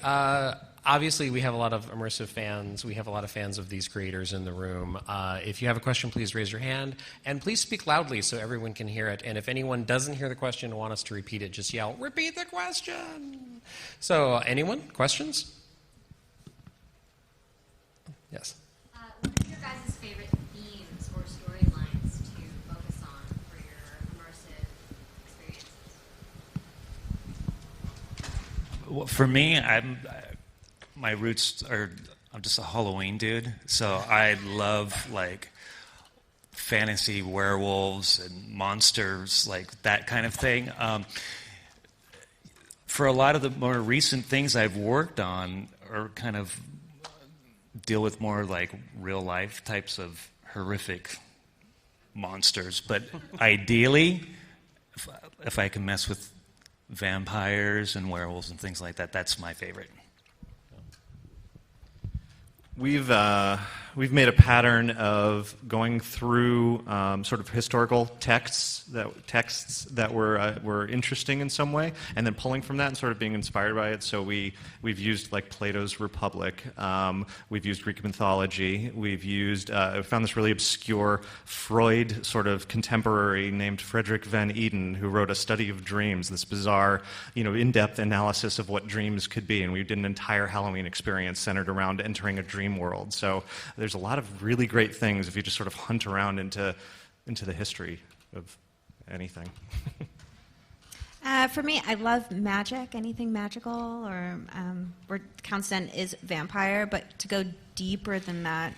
Obviously, we have a lot of immersive fans. We have a lot of fans of these creators in the room. If you have a question, please raise your hand. And please speak loudly so everyone can hear it. And if anyone doesn't hear the question and want us to repeat it, just yell, "Repeat the question!" So, anyone? Questions? Yes. What are your guys' favorite themes or storylines to focus on for your immersive experiences? Well, for me, my roots are, I'm just a Halloween dude, so I love like fantasy werewolves and monsters, like that kind of thing. For a lot of the more recent things I've worked on are kind of deal with more like real life types of horrific monsters, but ideally, if I can mess with vampires and werewolves and things like that, that's my favorite. We've made a pattern of going through sort of historical texts that were interesting in some way, and then pulling from that and sort of being inspired by it. So we've used like Plato's Republic, we've used Greek mythology, we've used I found this really obscure Freud sort of contemporary named Frederick Van Eden, who wrote A Study of Dreams, this bizarre in-depth analysis of what dreams could be, and we did an entire Halloween experience centered around entering a dream world. So there's a lot of really great things if you just sort of hunt around into the history of anything. For me, I love magic, anything magical, or where Count's Den is vampire, but to go deeper than that,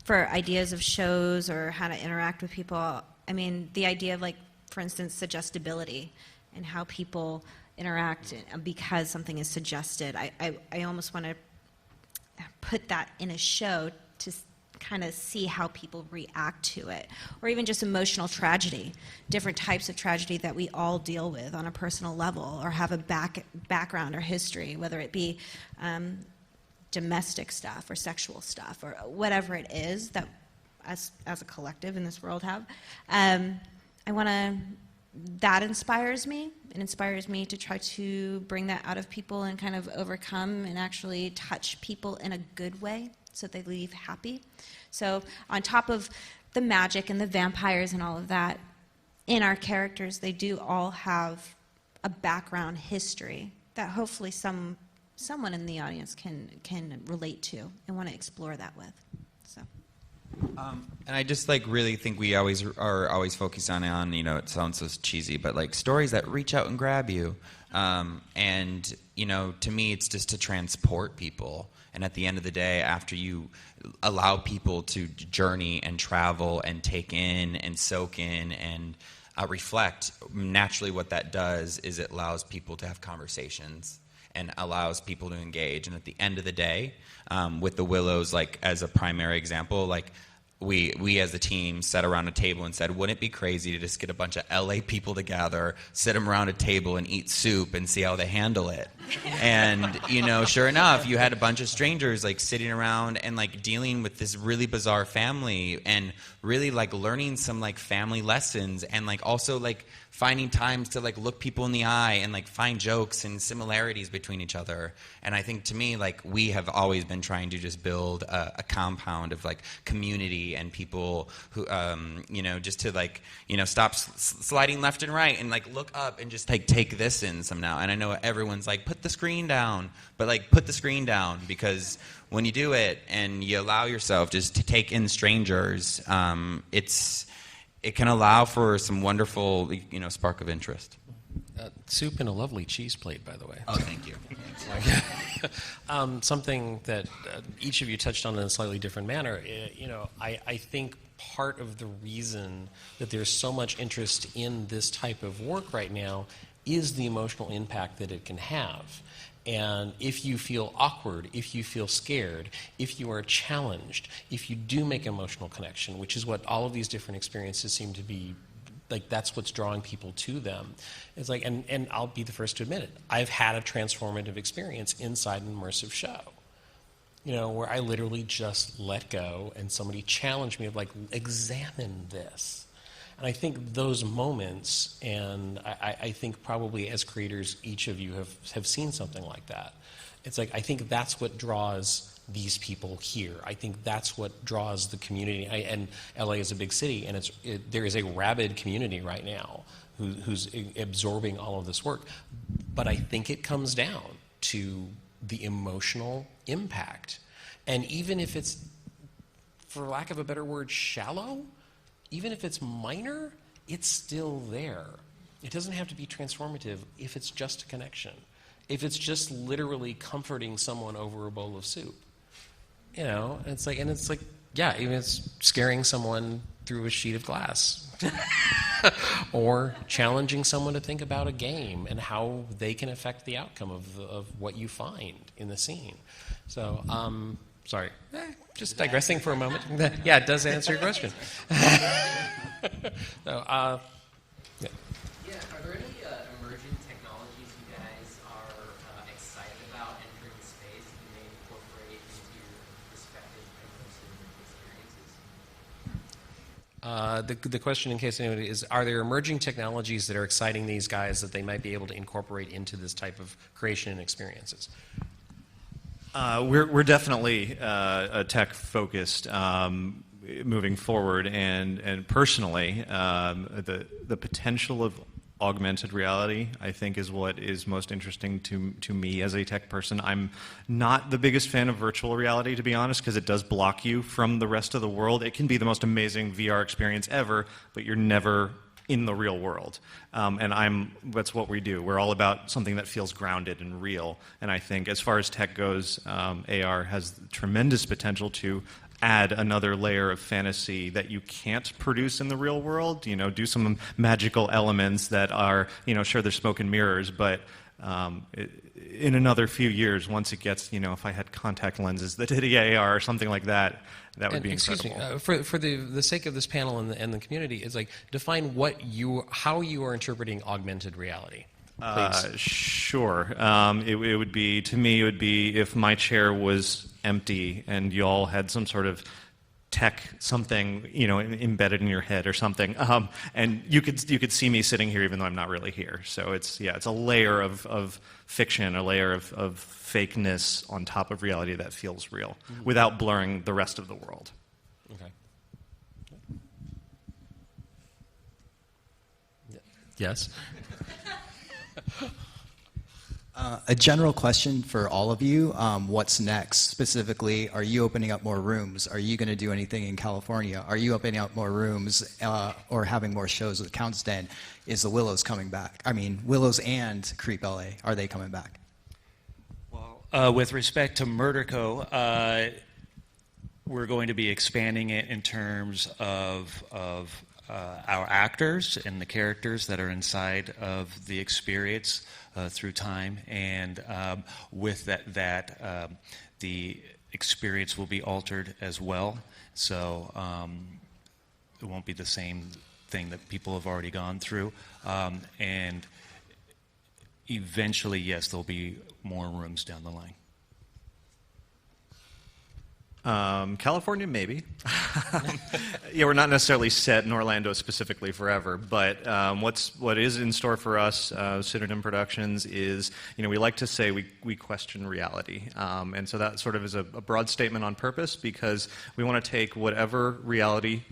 for ideas of shows or how to interact with people, I mean, the idea of, like, for instance, suggestibility and how people interact because something is suggested. I almost want to put that in a show to kind of see how people react to it, or even just emotional tragedy, different types of tragedy that we all deal with on a personal level or have a background or history, whether it be domestic stuff or sexual stuff or whatever it is that as a collective in this world have. That inspires me. It inspires me to try to bring that out of people and kind of overcome and actually touch people in a good way so they leave happy. So on top of the magic and the vampires and all of that, in our characters, they do all have a background history that hopefully someone in the audience can relate to and want to explore that with. So. And I just really think we always focused on it sounds so cheesy, but stories that reach out and grab you. And to me, it's just to transport people. And at the end of the day, after you allow people to journey and travel and take in and soak in and reflect, naturally what that does is it allows people to have conversations and allows people to engage. And at the end of the day, with the Willows, as a primary example, we as a team sat around a table and said, wouldn't it be crazy to just get a bunch of LA people together, sit them around a table and eat soup and see how they handle it? And, sure enough, you had a bunch of strangers sitting around and dealing with this really bizarre family and really learning some family lessons and also finding times to look people in the eye and find jokes and similarities between each other. And I think to me we have always been trying to just build a compound of community and people who just to stop sliding left and right and look up and just take this in some now. And I know everyone's put the screen down, but put the screen down, because when you do it and you allow yourself just to take in strangers, it can allow for some wonderful, spark of interest. Soup and a lovely cheese plate, by the way. Oh, thank you. Something that each of you touched on in a slightly different manner. I think part of the reason that there's so much interest in this type of work right now is the emotional impact that it can have. And if you feel awkward, if you feel scared, if you are challenged, if you do make an emotional connection, which is what all of these different experiences seem to be, that's what's drawing people to them. It's and I'll be the first to admit it, I've had a transformative experience inside an immersive show, where I literally just let go and somebody challenged me of examine this. And I think those moments, and I think probably as creators, each of you have seen something like that. It's I think that's what draws these people here. I think that's what draws the community. And LA is a big city, and there is a rabid community right now who's absorbing all of this work. But I think it comes down to the emotional impact. And even if it's, for lack of a better word, shallow, even if it's minor, it's still there. It doesn't have to be transformative if it's just a connection. If it's just literally comforting someone over a bowl of soup. It's even it's scaring someone through a sheet of glass. Or challenging someone to think about a game and how they can affect the outcome of what you find in the scene. So, sorry, just digressing for a moment. Yeah, it does answer your question. So, yeah. Are there any emerging technologies you guys are excited about entering the space that you may incorporate into your respective experiences? The question, in case anybody is, are there emerging technologies that are exciting these guys that they might be able to incorporate into this type of creation and experiences? We're definitely tech focused moving forward, and personally, the potential of augmented reality, I think, is what is most interesting to me as a tech person. I'm not the biggest fan of virtual reality, to be honest, because it does block you from the rest of the world. It can be the most amazing VR experience ever, but you're never in the real world. And that's what we do. We're all about something that feels grounded and real. And I think as far as tech goes, AR has tremendous potential to add another layer of fantasy that you can't produce in the real world. Do some magical elements that are, sure, there's smoke and mirrors, but in another few years, once it gets, if I had contact lenses that did AR or something like that, that would be incredible. Excuse me, for the sake of this panel and the community, is like define how you are interpreting augmented reality. Sure. It would be, to me, it would be if my chair was empty and you all had some sort of tech something, embedded in your head or something, and you could see me sitting here even though I'm not really here. So it's a layer of fiction, a layer of fakeness on top of reality that feels real, without blurring the rest of the world. Okay. Yes. A general question for all of you. What's next? Specifically, are you opening up more rooms? Are you going to do anything in California? Are you opening up more rooms or having more shows with Count's Den? Is the Willows coming back? I mean, Willows and Creep LA, are they coming back? Well, with respect to Murderco, we're going to be expanding it in terms of our actors and the characters that are inside of the experience through time, and with that, the experience will be altered as well. So it won't be the same thing that people have already gone through, and eventually, yes, there'll be more rooms down the line. California, maybe. Yeah, we're not necessarily set in Orlando specifically forever, but what is in store for us, Synonym Productions, is, we like to say we question reality. And so that sort of is a broad statement on purpose, because we want to take whatever reality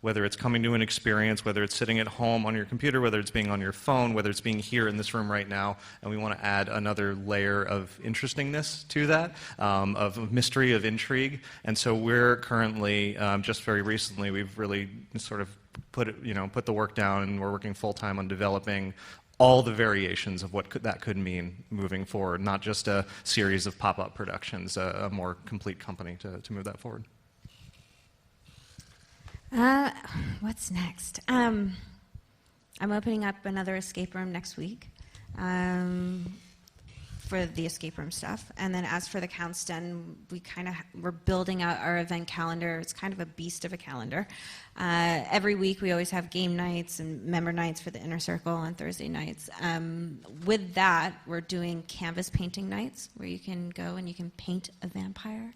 whether it's coming to an experience, whether it's sitting at home on your computer, whether it's being on your phone, whether it's being here in this room right now, and we want to add another layer of interestingness to that, of mystery, of intrigue. And so we're currently, just very recently, we've really sort of put the work down, and we're working full-time on developing all the variations of what that could mean moving forward, not just a series of pop-up productions, a more complete company to move that forward. What's next? I'm opening up another escape room next week for the escape room stuff. And then as for the Count's Den, we're building out our event calendar. It's kind of a beast of a calendar. Every week we always have game nights and member nights for the Inner Circle on Thursday nights. With that, we're doing canvas painting nights where you can go and you can paint a vampire.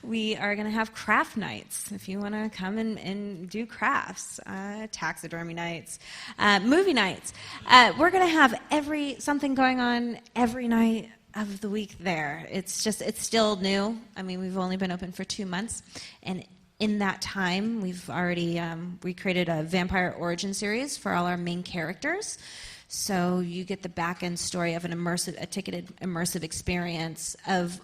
We are going to have craft nights if you want to come and do crafts, taxidermy nights, movie nights. We're going to have something going on every night of the week there. It's still new. I mean, we've only been open for 2 months, and in that time, we've already we created a vampire origin series for all our main characters. So you get the back-end story of a ticketed immersive experience of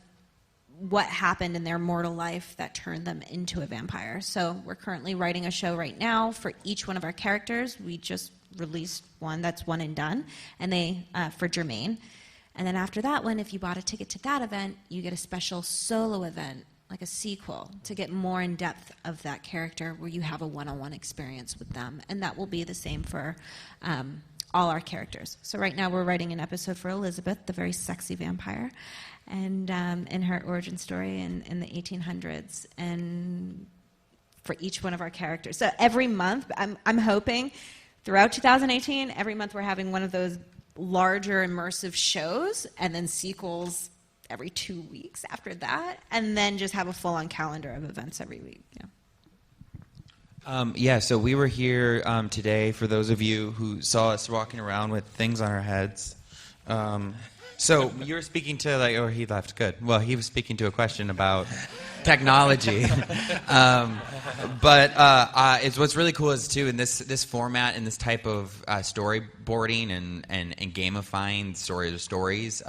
what happened in their mortal life that turned them into a vampire. So we're currently writing a show right now for each one of our characters. We just released one that's one and done, and for Jermaine. And then after that one, if you bought a ticket to that event, you get a special solo event, like a sequel, to get more in depth of that character where you have a one-on-one experience with them. And that will be the same for all our characters. So right now we're writing an episode for Elizabeth, the very sexy vampire, and in her origin story in the 1800s, and for each one of our characters. So every month, I'm hoping throughout 2018, every month we're having one of those larger immersive shows, and then sequels every 2 weeks after that, and then just have a full-on calendar of events every week. Yeah, so we were here today, for those of you who saw us walking around with things on our heads. So you were speaking to, or he left, good. Well, he was speaking to a question about technology. But what's really cool is, too, in this format and this type of storyboarding and gamifying stories,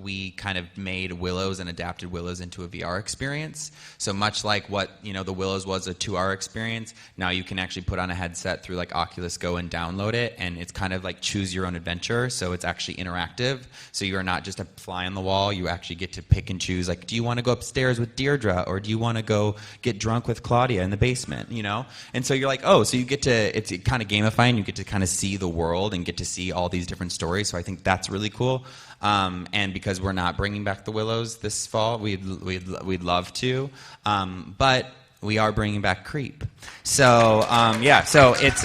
we kind of made Willows and adapted Willows into a VR experience. So much like what the Willows was a 2-hour experience, now you can actually put on a headset through like Oculus Go and download it, and it's kind of like choose your own adventure. So it's actually interactive. So you're not not just a fly on the wall. You actually get to pick and choose. Like, do you want to go upstairs with Deirdre, or do you want to go get drunk with Claudia in the basement? You know, and so you're like, oh, so you get to, it's kind of gamifying. You get to kind of see the world and get to see all these different stories. So I think that's really cool. And because we're not bringing back the Willows this fall, we'd love to, but we are bringing back Creep. So so it's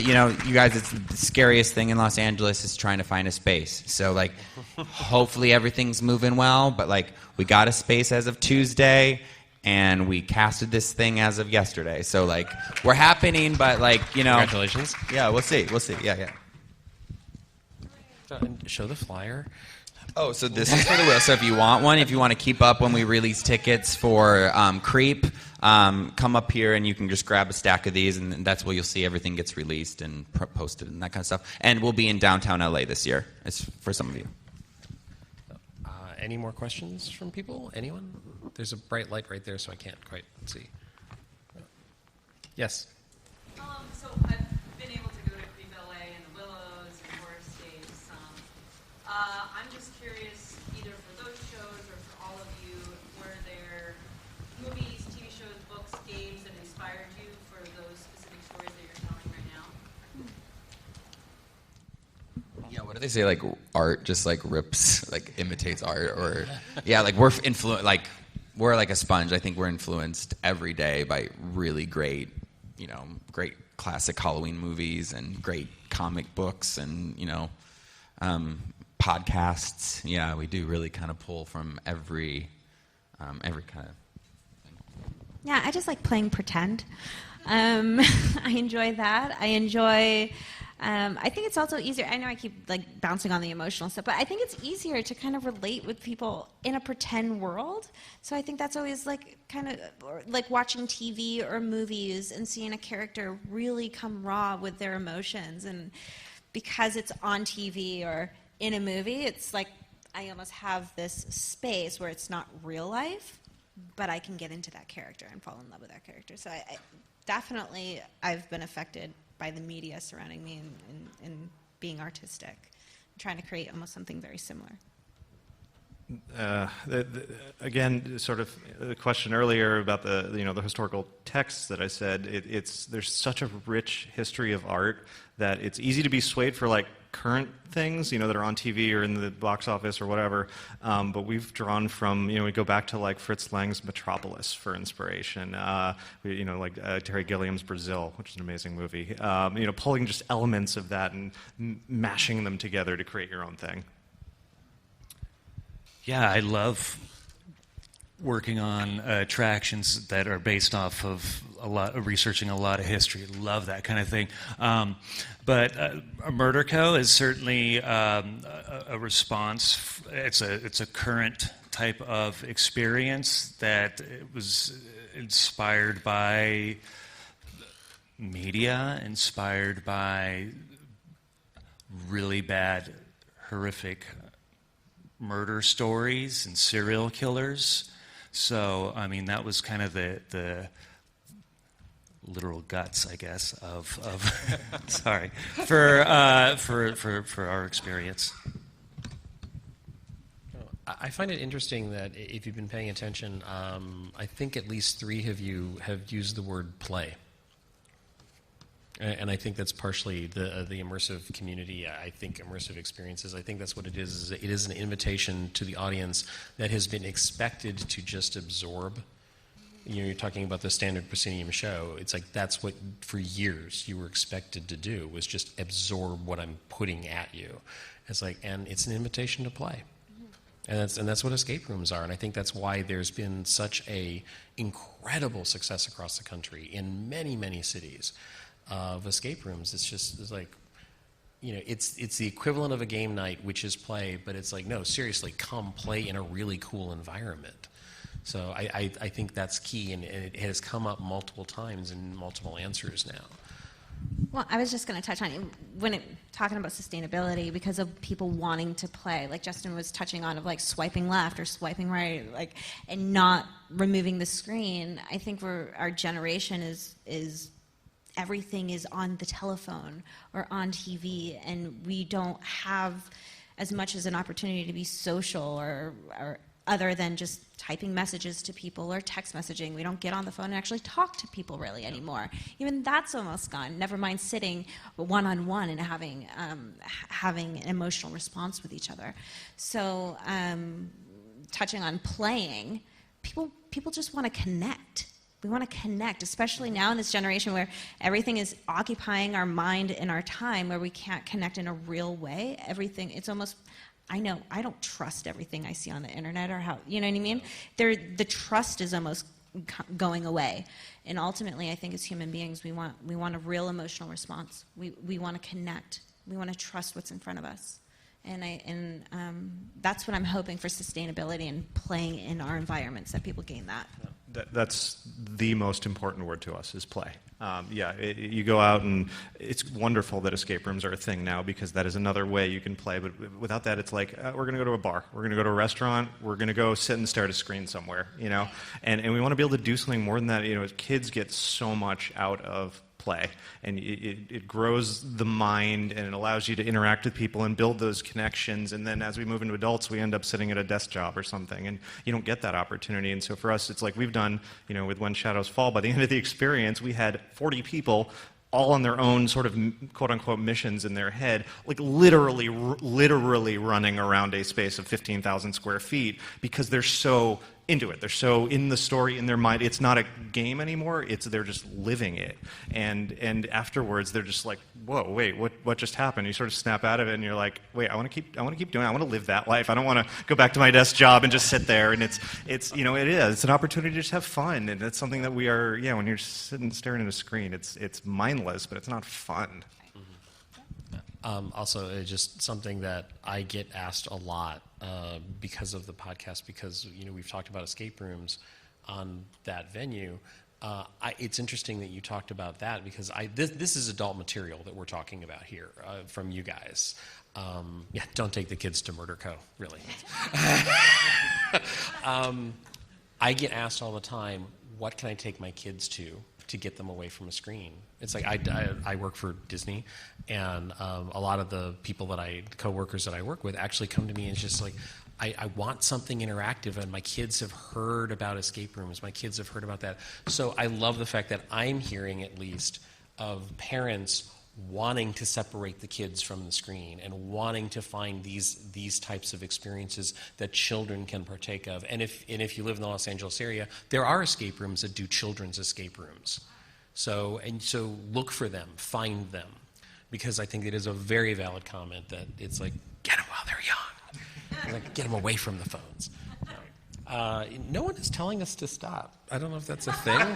you know, you guys, it's the scariest thing in Los Angeles is trying to find a space. So like, hopefully everything's moving well, but like, we got a space as of Tuesday, and we casted this thing as of yesterday. So like, we're happening, but like, you know, Congratulations. Yeah, we'll see. Yeah. And show the flyer. Oh, so this is for the Will. So if you want one, if you want to keep up when we release tickets for Creep, come up here and you can just grab a stack of these, and that's where you'll see everything gets released and posted and that kind of stuff. And we'll be in downtown LA this year. It's for some of you. Any more questions from people? Anyone? There's a bright light right there, so I can't quite see. Yes. So I've been able to go to Creep LA and the Willows and Horror Escapes. I'm just curious, either for those shows or for all of you, were there movies, TV shows, books, games that inspired you for those specific stories that you're telling right now? Yeah, what do they say? Like, art just like rips, like imitates art, or yeah, like we're we're like a sponge. I think we're influenced every day by really great, you know, great classic Halloween movies and great comic books and, you know, podcasts. Yeah, we do really kind of pull from every kind of. Yeah, I just like playing pretend. I enjoy that. I enjoy. I think it's also easier. I know I keep like bouncing on the emotional stuff, but I think it's easier to kind of relate with people in a pretend world. So I think that's always like kind of like watching TV or movies and seeing a character really come raw with their emotions. And because it's on TV or in a movie, it's like I almost have this space where it's not real life, but I can get into that character and fall in love with that character. So I definitely, I've been affected by the media surrounding me and being artistic, trying to create almost something very similar. Again, sort of the question earlier about the historical texts that I said, there's such a rich history of art that it's easy to be swayed for like current things, that are on TV or in the box office or whatever. But we've drawn from, we go back to like Fritz Lang's Metropolis for inspiration. Terry Gilliam's Brazil, which is an amazing movie. Pulling just elements of that and mashing them together to create your own thing. Yeah, I love working on attractions that are based off of researching a lot of history. Love that kind of thing. But Murder Co. is certainly a response. It's a current type of experience that was inspired by media, inspired by really bad, horrific murder stories and serial killers. So, I mean, that was kind of the literal guts, I guess, of sorry, for our experience. I find it interesting that if you've been paying attention, I think at least 3 of you have used the word play. And I think that's partially the immersive community. I think immersive experiences, I think that's what it is. It is an invitation to the audience that has been expected to just absorb. You're talking about the standard proscenium show. It's like that's what, for years, you were expected to do, was just absorb what I'm putting at you. It's like, and it's an invitation to play. And that's what escape rooms are. And I think that's why there's been such a incredible success across the country in many, many cities of escape rooms. It's like, it's the equivalent of a game night, which is play, but it's like, no, seriously, come play in a really cool environment. So I think that's key, and it has come up multiple times in multiple answers now. Well, I was just going to touch on it talking about sustainability, because of people wanting to play, like Justin was touching on, of like swiping left or swiping right, like, and not removing the screen. I think our generation is everything is on the telephone or on TV, and we don't have, as much as an opportunity to be social or other than just typing messages to people or text messaging. We don't get on the phone and actually talk to people really anymore. Even that's almost gone. Never mind sitting one-on-one and having an emotional response with each other. So touching on playing, people just want to connect. We want to connect, especially now in this generation where everything is occupying our mind and our time, where we can't connect in a real way. Everything, it's almost, I know, I don't trust everything I see on the internet or how, you know what I mean? The trust is almost going away. And ultimately, I think as human beings, we want a real emotional response. We want to connect. We want to trust what's in front of us. And that's what I'm hoping for sustainability and playing in our environments, that people gain that. That's the most important word to us, is play. You go out, and it's wonderful that escape rooms are a thing now, because that is another way you can play. But without that, it's like, we're going to go to a bar, we're going to go to a restaurant, we're going to go sit and stare at a screen somewhere, you know. And we want to be able to do something more than that. You know, kids get so much out of play, and it grows the mind, and it allows you to interact with people and build those connections. And then as we move into adults, we end up sitting at a desk job or something, and you don't get that opportunity. And so for us, it's like we've done, you know, with When Shadows Fall, by the end of the experience, we had 40 people all on their own sort of quote-unquote missions in their head, like literally running around a space of 15,000 square feet, because they're so into it. They're so in the story, in their mind. It's not a game anymore. They're just living it. And afterwards, they're just like, whoa, wait, what just happened? You sort of snap out of it, and you're like, wait, I want to keep doing it. I want to live that life. I don't want to go back to my desk job and just sit there. And it's you know, it is. It's an opportunity to just have fun, and it's something that we are. Yeah, when you're sitting staring at a screen, it's mindless, but it's not fun. Also, it's just something that I get asked a lot because of the podcast, because, you know, we've talked about escape rooms on that venue. It's interesting that you talked about that, because this is adult material that we're talking about here from you guys. Don't take the kids to Murder Co., really. I get asked all the time, what can I take my kids to get them away from a screen? It's like I work for Disney, and a lot of the people coworkers that I work with actually come to me and it's just like, I want something interactive, and my kids have heard about escape rooms. My kids have heard about that. So I love the fact that I'm hearing, at least, of parents wanting to separate the kids from the screen and wanting to find these types of experiences that children can partake of. And if you live in the Los Angeles area, there are escape rooms that do children's escape rooms. So look for them, find them, because I think it is a very valid comment that it's like, get them while they're young. Like, get them away from the phones. No one is telling us to stop. I don't know if that's a thing.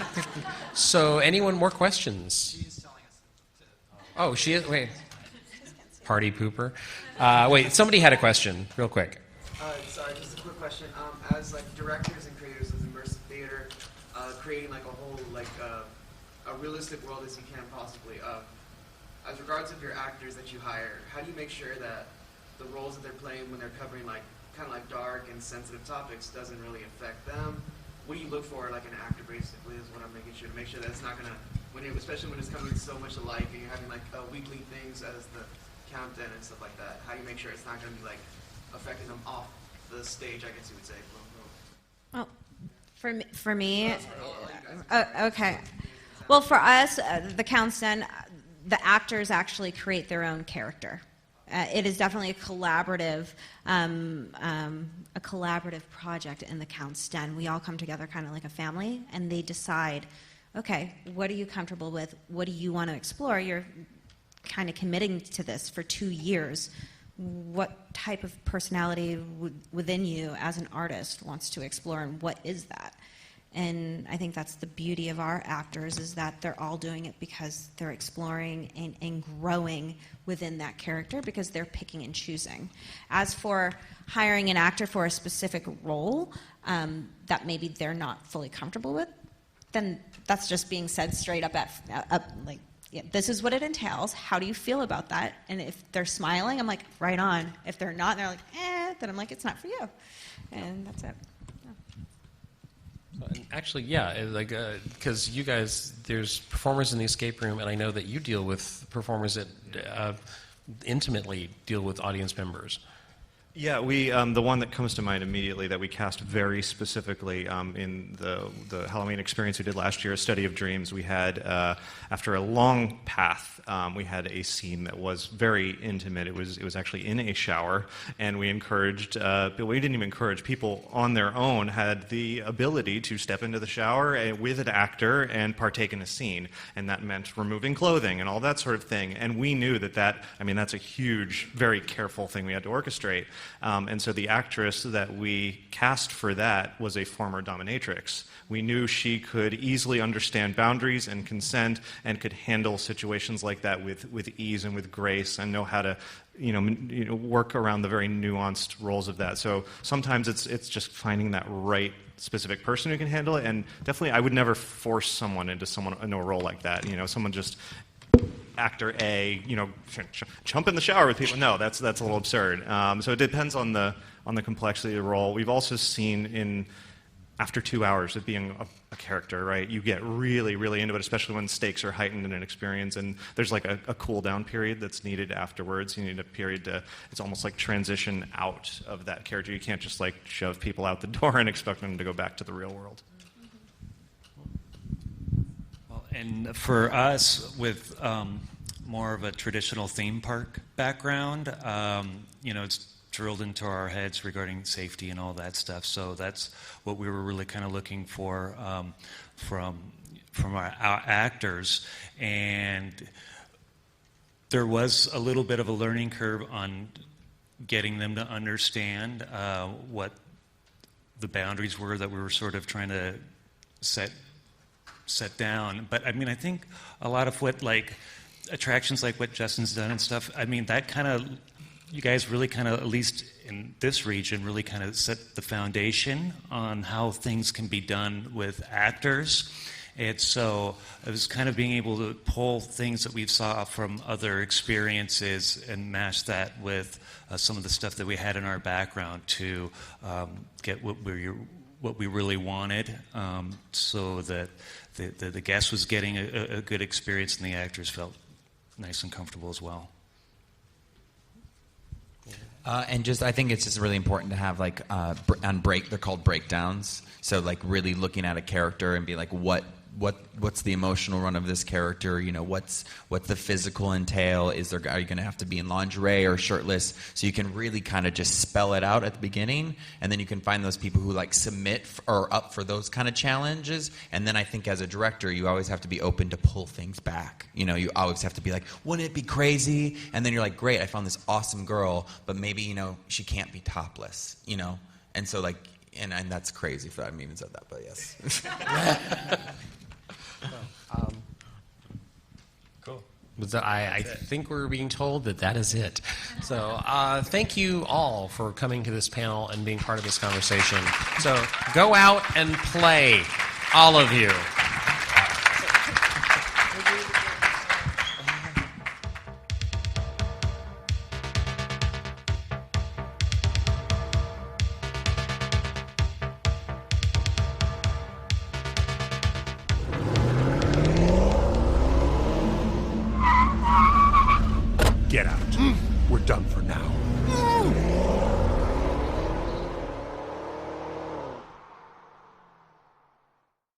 So anyone more questions? She's telling us to. Oh, she is? Wait. Party pooper. Wait, somebody had a question, real quick. Sorry, just a quick question. As like directors and creators of immersive theater, creating like a whole a realistic world as you can possibly. As regards of your actors that you hire, how do you make sure that the roles that they're playing when they're covering like kind of like dark and sensitive topics doesn't really affect them? What do you look for like an actor basically is what I'm making sure to make sure that it's not gonna, especially when it's coming so much alike and you're having like weekly things as the countdown and stuff like that. How do you make sure it's not gonna be like affecting them off the stage, I guess you would say? Well, for me, okay. Well, for us, the countdown, the actors actually create their own character. It is definitely a collaborative project in the Count's Den. We all come together kind of like a family, and they decide, okay, what are you comfortable with? What do you want to explore? You're kind of committing to this for 2 years. What type of personality within you as an artist wants to explore, and what is that? And I think that's the beauty of our actors, is that they're all doing it because they're exploring and growing within that character, because they're picking and choosing. As for hiring an actor for a specific role that maybe they're not fully comfortable with, then that's just being said straight up like, yeah, this is what it entails. How do you feel about that? And if they're smiling, I'm like, right on. If they're not, they're like, then I'm like, it's not for you. And that's it. Actually, yeah, because you guys, there's performers in the escape room, and I know that you deal with performers that intimately deal with audience members. Yeah, we the one that comes to mind immediately that we cast very specifically in the Halloween experience we did last year, A Study of Dreams. We had after a long path, we had a scene that was very intimate. It was actually in a shower, and we encouraged. We didn't even encourage people on their own had the ability to step into the shower with an actor and partake in a scene, and that meant removing clothing and all that sort of thing. And we knew that's a huge, very careful thing we had to orchestrate. And so the actress that we cast for that was a former dominatrix. We knew she could easily understand boundaries and consent and could handle situations like that with ease and with grace and know how to work around the very nuanced roles of that. So sometimes it's just finding that right specific person who can handle it. And definitely I would never force someone into a role like that. Someone just actor A, jump in the shower with people. No, that's a little absurd. So it depends on the complexity of the role. We've also seen after 2 hours of being a character, right? You get really, really into it, especially when stakes are heightened in an experience, and there's like a cool down period that's needed afterwards. You need a period it's almost like transition out of that character. You can't just like shove people out the door and expect them to go back to the real world. And for us, with more of a traditional theme park background, it's drilled into our heads regarding safety and all that stuff. So that's what we were really kind of looking for from our actors. And there was a little bit of a learning curve on getting them to understand what the boundaries were that we were sort of trying to set down. But I mean, I think a lot of what like attractions like what Justin's done and stuff, I mean, that kind of, you guys really kind of, at least in this region, really kind of set the foundation on how things can be done with actors. And so it was kind of being able to pull things that we saw from other experiences and mash that with some of the stuff that we had in our background to get what we really wanted, so that the guest was getting a good experience and the actors felt nice and comfortable as well. And I think it's just really important to have like they're called breakdowns. So like really looking at a character and be like, what's the emotional run of this character? What's the physical entail? Are you going to have to be in lingerie or shirtless? So you can really kind of just spell it out at the beginning, and then you can find those people who like submit or up for those kind of challenges. And then I think as a director, you always have to be open to pull things back. You always have to be like, wouldn't it be crazy? And then you're like, great, I found this awesome girl, but maybe she can't be topless. And so like, and that's crazy if I didn't even said that, but yes. Cool. I think we're being told that is it. So thank you all for coming to this panel and being part of this conversation. So go out and play, all of you.